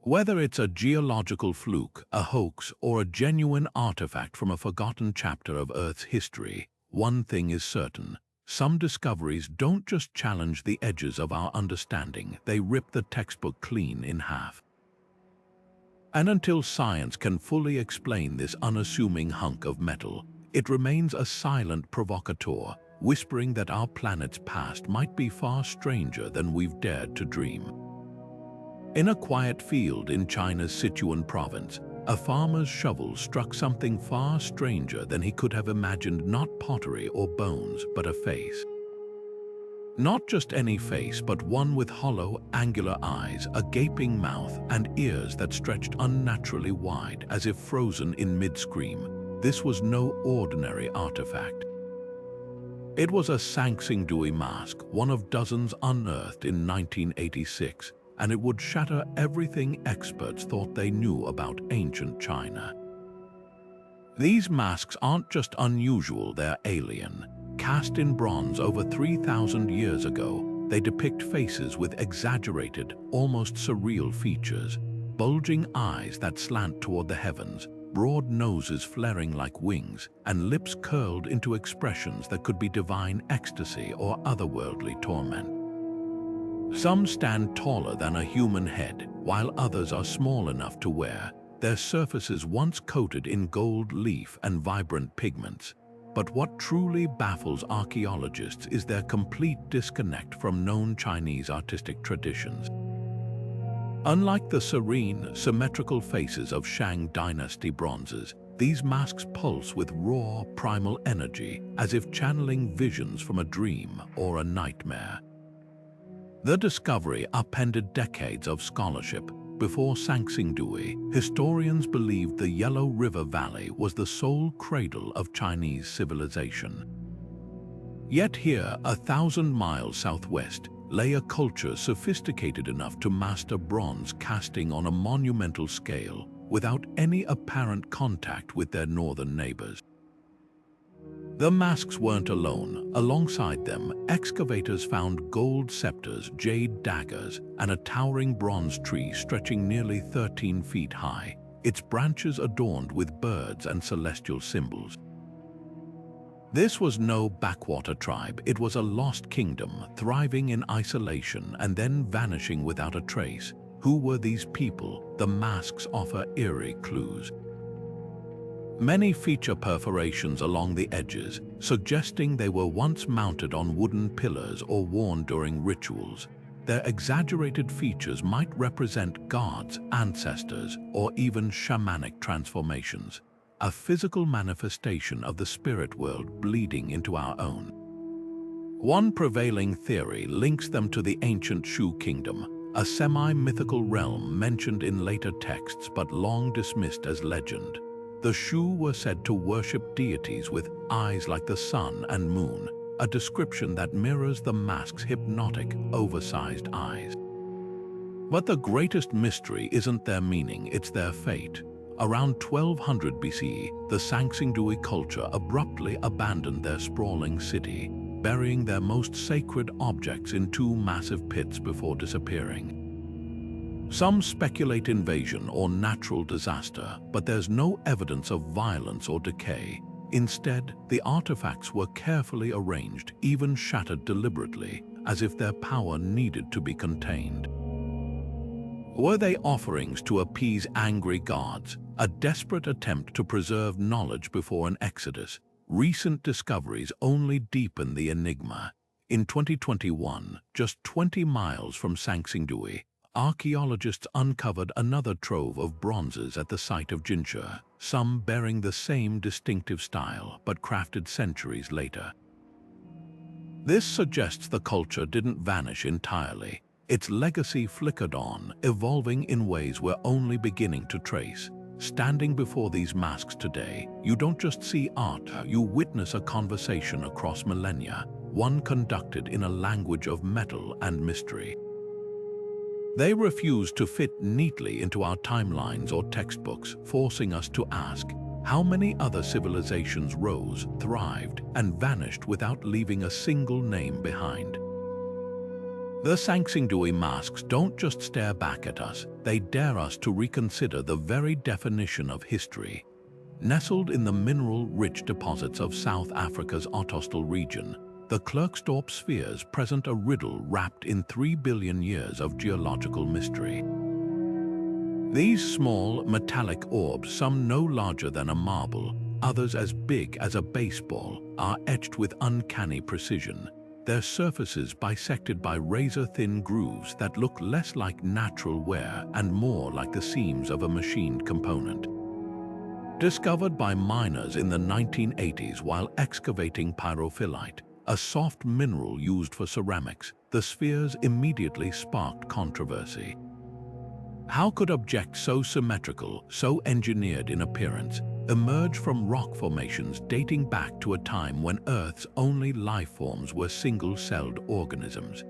Whether it's a geological fluke, a hoax, or a genuine artifact from a forgotten chapter of Earth's history, one thing is certain. Some discoveries don't just challenge the edges of our understanding, they rip the textbook clean in half. And until science can fully explain this unassuming hunk of metal, it remains a silent provocateur, whispering that our planet's past might be far stranger than we've dared to dream. In a quiet field in China's Sichuan province, a farmer's shovel struck something far stranger than he could have imagined, not pottery or bones, but a face. Not just any face, but one with hollow, angular eyes, a gaping mouth, and ears that stretched unnaturally wide, as if frozen in mid-scream. This was no ordinary artifact. It was a Sacsayhuamán mask, one of dozens unearthed in 1986, and it would shatter everything experts thought they knew about ancient China. These masks aren't just unusual, they're alien. Cast in bronze over 3,000 years ago, they depict faces with exaggerated, almost surreal features, bulging eyes that slant toward the heavens, broad noses flaring like wings, and lips curled into expressions that could be divine ecstasy or otherworldly torment. Some stand taller than a human head, while others are small enough to wear, their surfaces once coated in gold leaf and vibrant pigments. But what truly baffles archaeologists is their complete disconnect from known Chinese artistic traditions. Unlike the serene, symmetrical faces of Shang Dynasty bronzes, these masks pulse with raw, primal energy, as if channeling visions from a dream or a nightmare. The discovery upended decades of scholarship. Before Sacsayhuamán, historians believed the Yellow River Valley was the sole cradle of Chinese civilization. Yet here, 1,000 miles southwest, lay a culture sophisticated enough to master bronze casting on a monumental scale without any apparent contact with their northern neighbors. The masks weren't alone. Alongside them, excavators found gold scepters, jade daggers, and a towering bronze tree stretching nearly 13 feet high, its branches adorned with birds and celestial symbols. This was no backwater tribe, it was a lost kingdom, thriving in isolation and then vanishing without a trace. Who were these people? The masks offer eerie clues. Many feature perforations along the edges, suggesting they were once mounted on wooden pillars or worn during rituals. Their exaggerated features might represent gods, ancestors, or even shamanic transformations, a physical manifestation of the spirit world bleeding into our own. One prevailing theory links them to the ancient Shu kingdom, a semi-mythical realm mentioned in later texts but long dismissed as legend. The Shu were said to worship deities with eyes like the sun and moon, a description that mirrors the mask's hypnotic, oversized eyes. But the greatest mystery isn't their meaning, it's their fate. Around 1200 BCE, the Sacsayhuamán culture abruptly abandoned their sprawling city, burying their most sacred objects in two massive pits before disappearing. Some speculate invasion or natural disaster, but there's no evidence of violence or decay. Instead, the artifacts were carefully arranged, even shattered deliberately, as if their power needed to be contained. Were they offerings to appease angry gods, a desperate attempt to preserve knowledge before an exodus? Recent discoveries only deepen the enigma. In 2021, just 20 miles from Sacsayhuamán, archaeologists uncovered another trove of bronzes at the site of Jinsha, some bearing the same distinctive style but crafted centuries later. This suggests the culture didn't vanish entirely. Its legacy flickered on, evolving in ways we're only beginning to trace. Standing before these masks today, you don't just see art, you witness a conversation across millennia, one conducted in a language of metal and mystery. They refuse to fit neatly into our timelines or textbooks, forcing us to ask, how many other civilizations rose, thrived, and vanished without leaving a single name behind? The Sacsayhuamán masks don't just stare back at us, they dare us to reconsider the very definition of history. Nestled in the mineral-rich deposits of South Africa's Ottosdal region, the Klerksdorp spheres present a riddle wrapped in 3 billion years of geological mystery. These small, metallic orbs, some no larger than a marble, others as big as a baseball, are etched with uncanny precision, their surfaces bisected by razor-thin grooves that look less like natural wear and more like the seams of a machined component. Discovered by miners in the 1980s while excavating pyrophyllite, a soft mineral used for ceramics, the spheres immediately sparked controversy. How could objects so symmetrical, so engineered in appearance, emerge from rock formations dating back to a time when Earth's only life forms were single-celled organisms?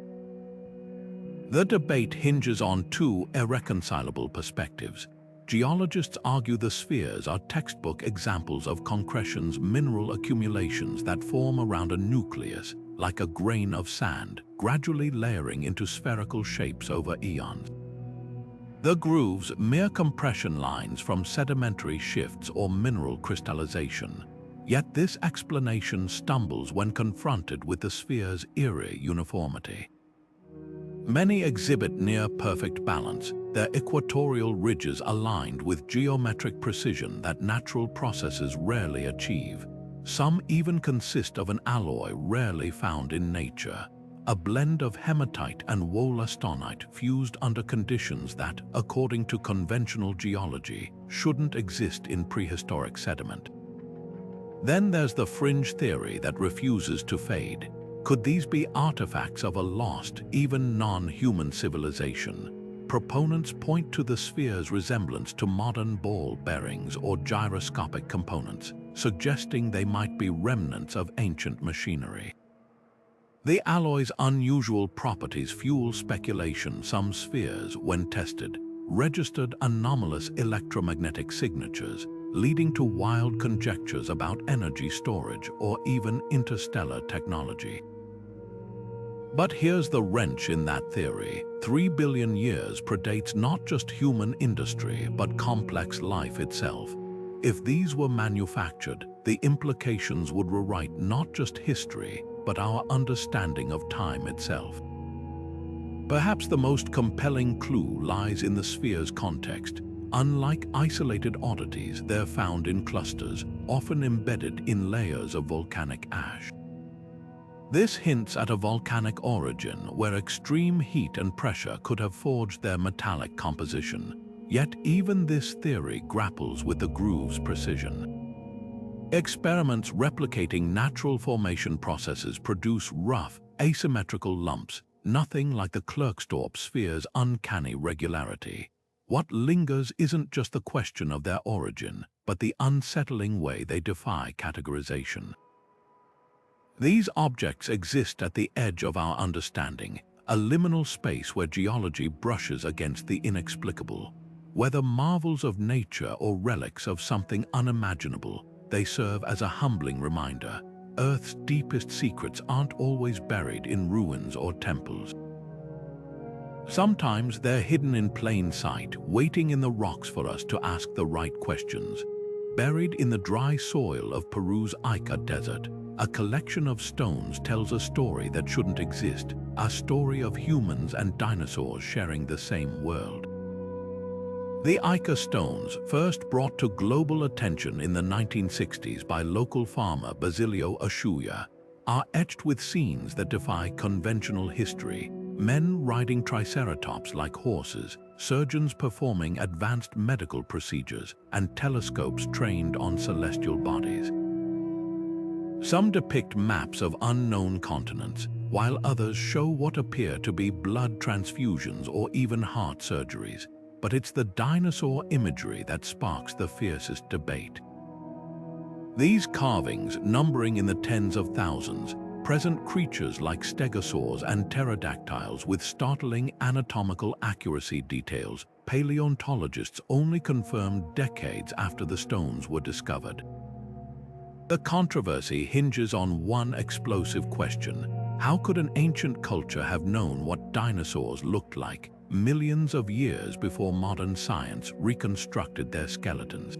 The debate hinges on two irreconcilable perspectives. Geologists argue the spheres are textbook examples of concretion's mineral accumulations that form around a nucleus, like a grain of sand, gradually layering into spherical shapes over eons. The grooves, mere compression lines from sedimentary shifts or mineral crystallization. Yet this explanation stumbles when confronted with the sphere's eerie uniformity. Many exhibit near-perfect balance, their equatorial ridges aligned with geometric precision that natural processes rarely achieve. Some even consist of an alloy rarely found in nature, a blend of hematite and wollastonite fused under conditions that, according to conventional geology, shouldn't exist in prehistoric sediment. Then there's the fringe theory that refuses to fade. Could these be artifacts of a lost, even non-human civilization? Proponents point to the sphere's resemblance to modern ball bearings or gyroscopic components, suggesting they might be remnants of ancient machinery. The alloy's unusual properties fuel speculation. Some spheres, when tested, registered anomalous electromagnetic signatures, leading to wild conjectures about energy storage or even interstellar technology. But here's the wrench in that theory. 3 billion years predates not just human industry, but complex life itself. If these were manufactured, the implications would rewrite not just history, but our understanding of time itself. Perhaps the most compelling clue lies in the sphere's context. Unlike isolated oddities, they're found in clusters, often embedded in layers of volcanic ash. This hints at a volcanic origin where extreme heat and pressure could have forged their metallic composition. Yet even this theory grapples with the groove's precision. Experiments replicating natural formation processes produce rough, asymmetrical lumps, nothing like the Klerksdorp sphere's uncanny regularity. What lingers isn't just the question of their origin, but the unsettling way they defy categorization. These objects exist at the edge of our understanding, a liminal space where geology brushes against the inexplicable. Whether marvels of nature or relics of something unimaginable, they serve as a humbling reminder. Earth's deepest secrets aren't always buried in ruins or temples. Sometimes they're hidden in plain sight, waiting in the rocks for us to ask the right questions. Buried in the dry soil of Peru's Ica Desert, a collection of stones tells a story that shouldn't exist, a story of humans and dinosaurs sharing the same world. The Ica stones, first brought to global attention in the 1960s by local farmer Basilio Ashuya, are etched with scenes that defy conventional history. Men riding triceratops like horses, surgeons performing advanced medical procedures, and telescopes trained on celestial bodies. Some depict maps of unknown continents, while others show what appear to be blood transfusions or even heart surgeries. But it's the dinosaur imagery that sparks the fiercest debate. These carvings, numbering in the tens of thousands, present creatures like stegosaurs and pterodactyls with startling anatomical accuracy details paleontologists only confirmed decades after the stones were discovered. The controversy hinges on one explosive question: how could an ancient culture have known what dinosaurs looked like millions of years before modern science reconstructed their skeletons?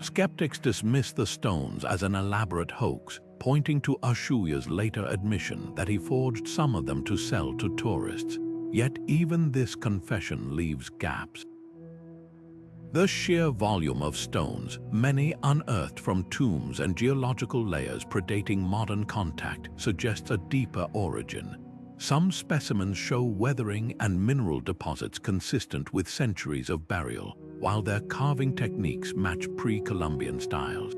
Skeptics dismiss the stones as an elaborate hoax, pointing to Ushuaia's later admission that he forged some of them to sell to tourists. Yet even this confession leaves gaps. The sheer volume of stones, many unearthed from tombs and geological layers predating modern contact, suggests a deeper origin. Some specimens show weathering and mineral deposits consistent with centuries of burial, while their carving techniques match pre-Columbian styles.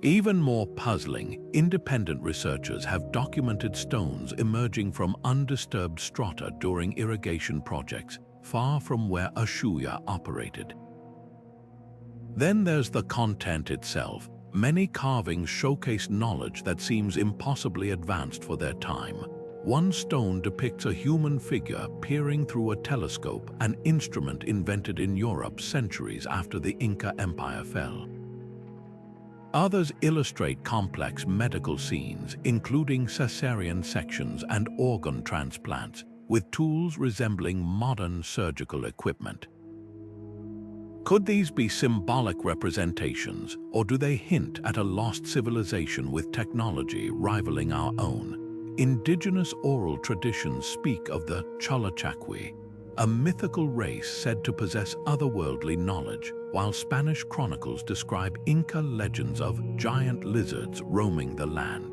Even more puzzling, independent researchers have documented stones emerging from undisturbed strata during irrigation projects, far from where Ushuaia operated. Then there's the content itself. Many carvings showcase knowledge that seems impossibly advanced for their time. One stone depicts a human figure peering through a telescope, an instrument invented in Europe centuries after the Inca Empire fell. Others illustrate complex medical scenes, including cesarean sections and organ transplants, with tools resembling modern surgical equipment. Could these be symbolic representations, or do they hint at a lost civilization with technology rivaling our own? Indigenous oral traditions speak of the Cholachacui, a mythical race said to possess otherworldly knowledge, while Spanish chronicles describe Inca legends of giant lizards roaming the land.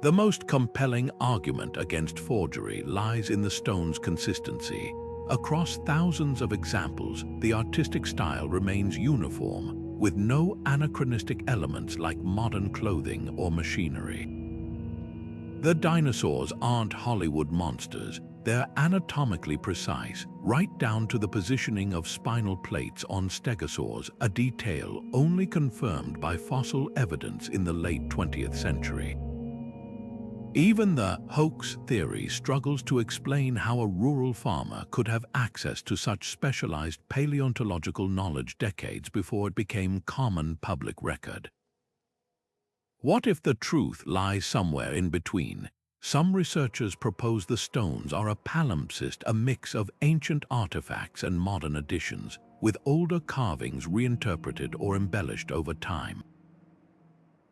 The most compelling argument against forgery lies in the stone's consistency. Across thousands of examples, the artistic style remains uniform, with no anachronistic elements like modern clothing or machinery. The dinosaurs aren't Hollywood monsters. They're anatomically precise, right down to the positioning of spinal plates on stegosaurs, a detail only confirmed by fossil evidence in the late 20th century. Even the hoax theory struggles to explain how a rural farmer could have access to such specialized paleontological knowledge decades before it became common public record. What if the truth lies somewhere in between? Some researchers propose the stones are a palimpsest, a mix of ancient artifacts and modern additions, with older carvings reinterpreted or embellished over time.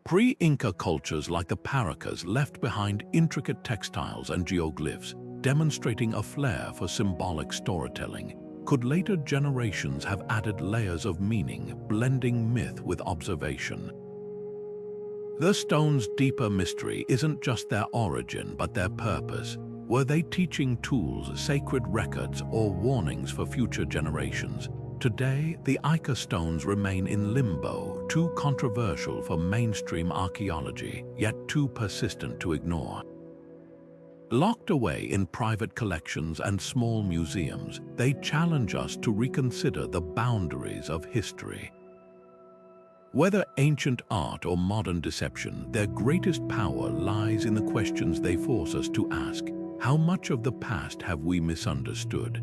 Pre-Inca cultures like the Paracas left behind intricate textiles and geoglyphs, demonstrating a flair for symbolic storytelling. Could later generations have added layers of meaning, blending myth with observation? The stone's deeper mystery isn't just their origin, but their purpose. Were they teaching tools, sacred records, or warnings for future generations? Today, the Ica stones remain in limbo, too controversial for mainstream archaeology, yet too persistent to ignore. Locked away in private collections and small museums, they challenge us to reconsider the boundaries of history. Whether ancient art or modern deception, their greatest power lies in the questions they force us to ask. How much of the past have we misunderstood?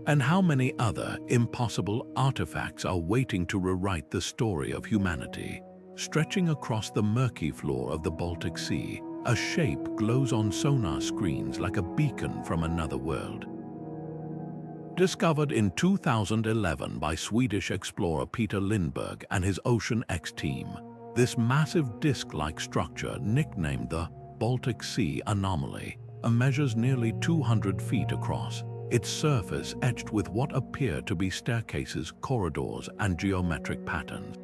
And how many other impossible artifacts are waiting to rewrite the story of humanity? Stretching across the murky floor of the Baltic Sea, a shape glows on sonar screens like a beacon from another world. Discovered in 2011 by Swedish explorer Peter Lindberg and his Ocean X team, this massive disc-like structure, nicknamed the Baltic Sea Anomaly, measures nearly 200 feet across, its surface etched with what appear to be staircases, corridors, and geometric patterns.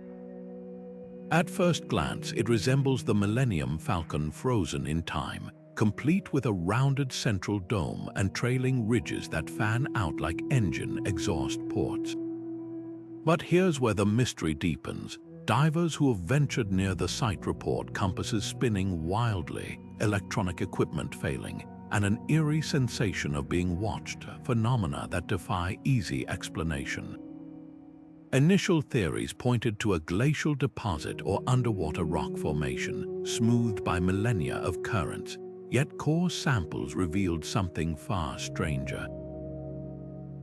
At first glance, it resembles the Millennium Falcon frozen in time, complete with a rounded central dome and trailing ridges that fan out like engine exhaust ports. But here's where the mystery deepens. Divers who have ventured near the site report compasses spinning wildly, electronic equipment failing, and an eerie sensation of being watched, phenomena that defy easy explanation. Initial theories pointed to a glacial deposit or underwater rock formation, smoothed by millennia of currents, yet core samples revealed something far stranger.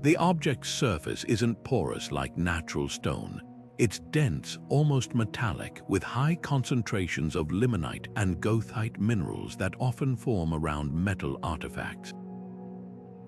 The object's surface isn't porous like natural stone. It's dense, almost metallic, with high concentrations of limonite and goethite minerals that often form around metal artifacts.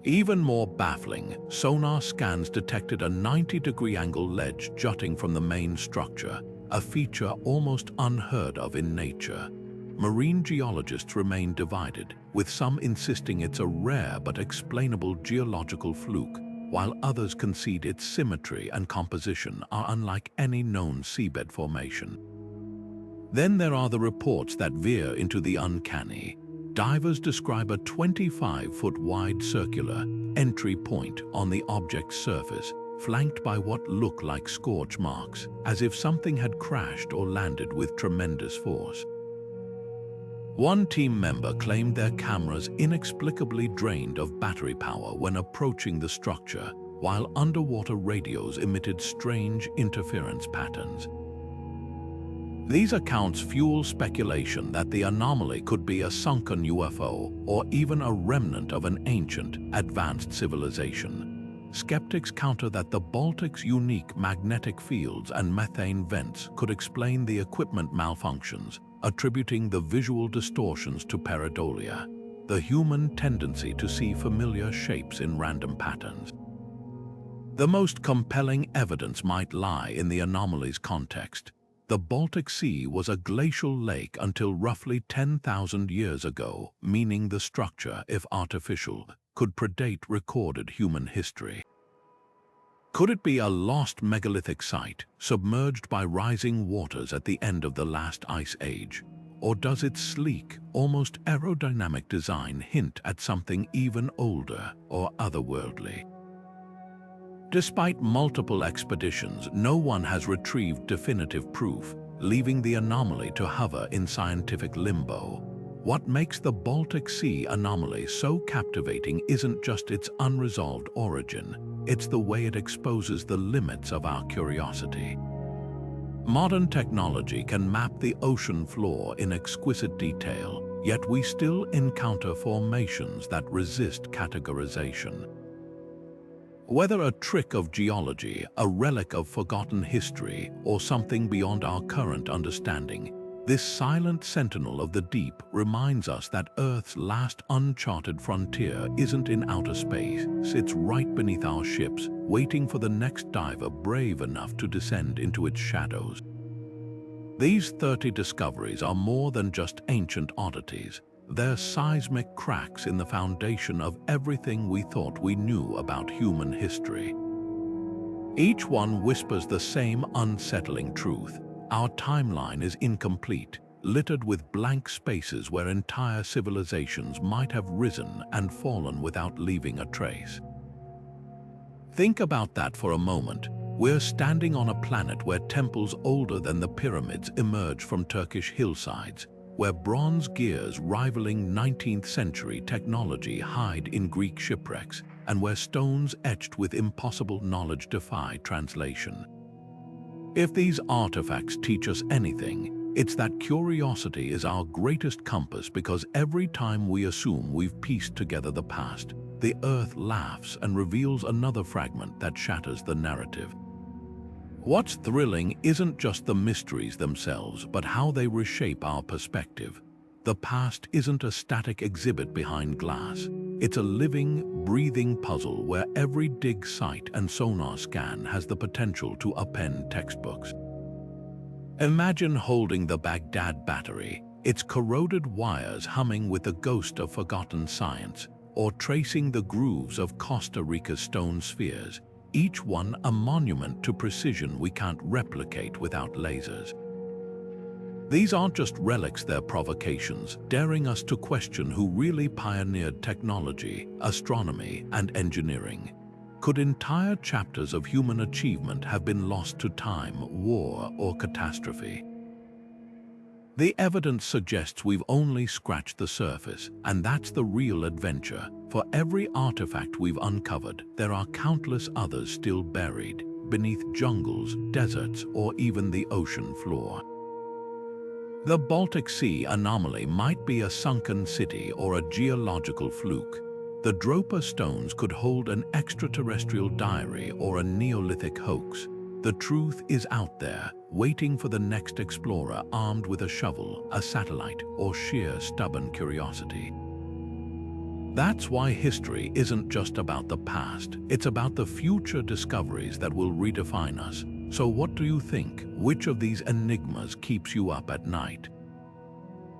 Even more baffling, sonar scans detected a 90-degree angle ledge jutting from the main structure, a feature almost unheard of in nature. Marine geologists remain divided, with some insisting it's a rare but explainable geological fluke, while others concede its symmetry and composition are unlike any known seabed formation. Then there are the reports that veer into the uncanny. Divers describe a 25-foot wide circular entry point on the object's surface, flanked by what look like scorch marks, as if something had crashed or landed with tremendous force. One team member claimed their cameras inexplicably drained of battery power when approaching the structure, while underwater radios emitted strange interference patterns. These accounts fuel speculation that the anomaly could be a sunken UFO or even a remnant of an ancient, advanced civilization. Skeptics counter that the Baltic's unique magnetic fields and methane vents could explain the equipment malfunctions, attributing the visual distortions to pareidolia, the human tendency to see familiar shapes in random patterns. The most compelling evidence might lie in the anomaly's context. The Baltic Sea was a glacial lake until roughly 10,000 years ago, meaning the structure, if artificial, could predate recorded human history. Could it be a lost megalithic site, submerged by rising waters at the end of the last ice age? Or does its sleek, almost aerodynamic design hint at something even older or otherworldly? Despite multiple expeditions, no one has retrieved definitive proof, leaving the anomaly to hover in scientific limbo. What makes the Baltic Sea anomaly so captivating isn't just its unresolved origin, it's the way it exposes the limits of our curiosity. Modern technology can map the ocean floor in exquisite detail, yet we still encounter formations that resist categorization. Whether a trick of geology, a relic of forgotten history, or something beyond our current understanding, this silent sentinel of the deep reminds us that Earth's last uncharted frontier isn't in outer space. It's right beneath our ships, waiting for the next diver brave enough to descend into its shadows. These 30 discoveries are more than just ancient oddities. They're seismic cracks in the foundation of everything we thought we knew about human history. Each one whispers the same unsettling truth. Our timeline is incomplete, littered with blank spaces where entire civilizations might have risen and fallen without leaving a trace. Think about that for a moment. We're standing on a planet where temples older than the pyramids emerge from Turkish hillsides, where bronze gears rivaling 19th century technology hide in Greek shipwrecks, and where stones etched with impossible knowledge defy translation. If these artifacts teach us anything, it's that curiosity is our greatest compass, because every time we assume we've pieced together the past, the Earth laughs and reveals another fragment that shatters the narrative. What's thrilling isn't just the mysteries themselves, but how they reshape our perspective. The past isn't a static exhibit behind glass. It's a living, breathing puzzle where every dig site and sonar scan has the potential to upend textbooks. Imagine holding the Baghdad Battery, its corroded wires humming with the ghost of forgotten science, or tracing the grooves of Costa Rica's stone spheres, each one a monument to precision we can't replicate without lasers. These aren't just relics, they're provocations, daring us to question who really pioneered technology, astronomy, and engineering. Could entire chapters of human achievement have been lost to time, war, or catastrophe? The evidence suggests we've only scratched the surface, and that's the real adventure. For every artifact we've uncovered, there are countless others still buried, beneath jungles, deserts, or even the ocean floor. The Baltic Sea anomaly might be a sunken city or a geological fluke. The Dropa stones could hold an extraterrestrial diary or a Neolithic hoax. The truth is out there, waiting for the next explorer armed with a shovel, a satellite, or sheer stubborn curiosity. That's why history isn't just about the past, it's about the future discoveries that will redefine us. So what do you think? Which of these enigmas keeps you up at night?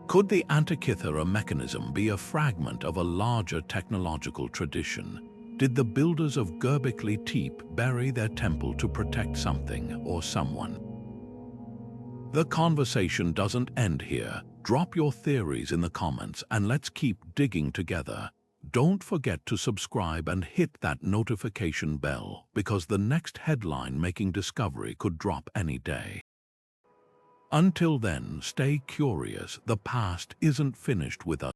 Could the Antikythera Mechanism be a fragment of a larger technological tradition? Did the builders of Göbekli Tepe bury their temple to protect something or someone? The conversation doesn't end here. Drop your theories in the comments and let's keep digging together. Don't forget to subscribe and hit that notification bell because the next headline-making discovery could drop any day. Until then, stay curious. The past isn't finished with us.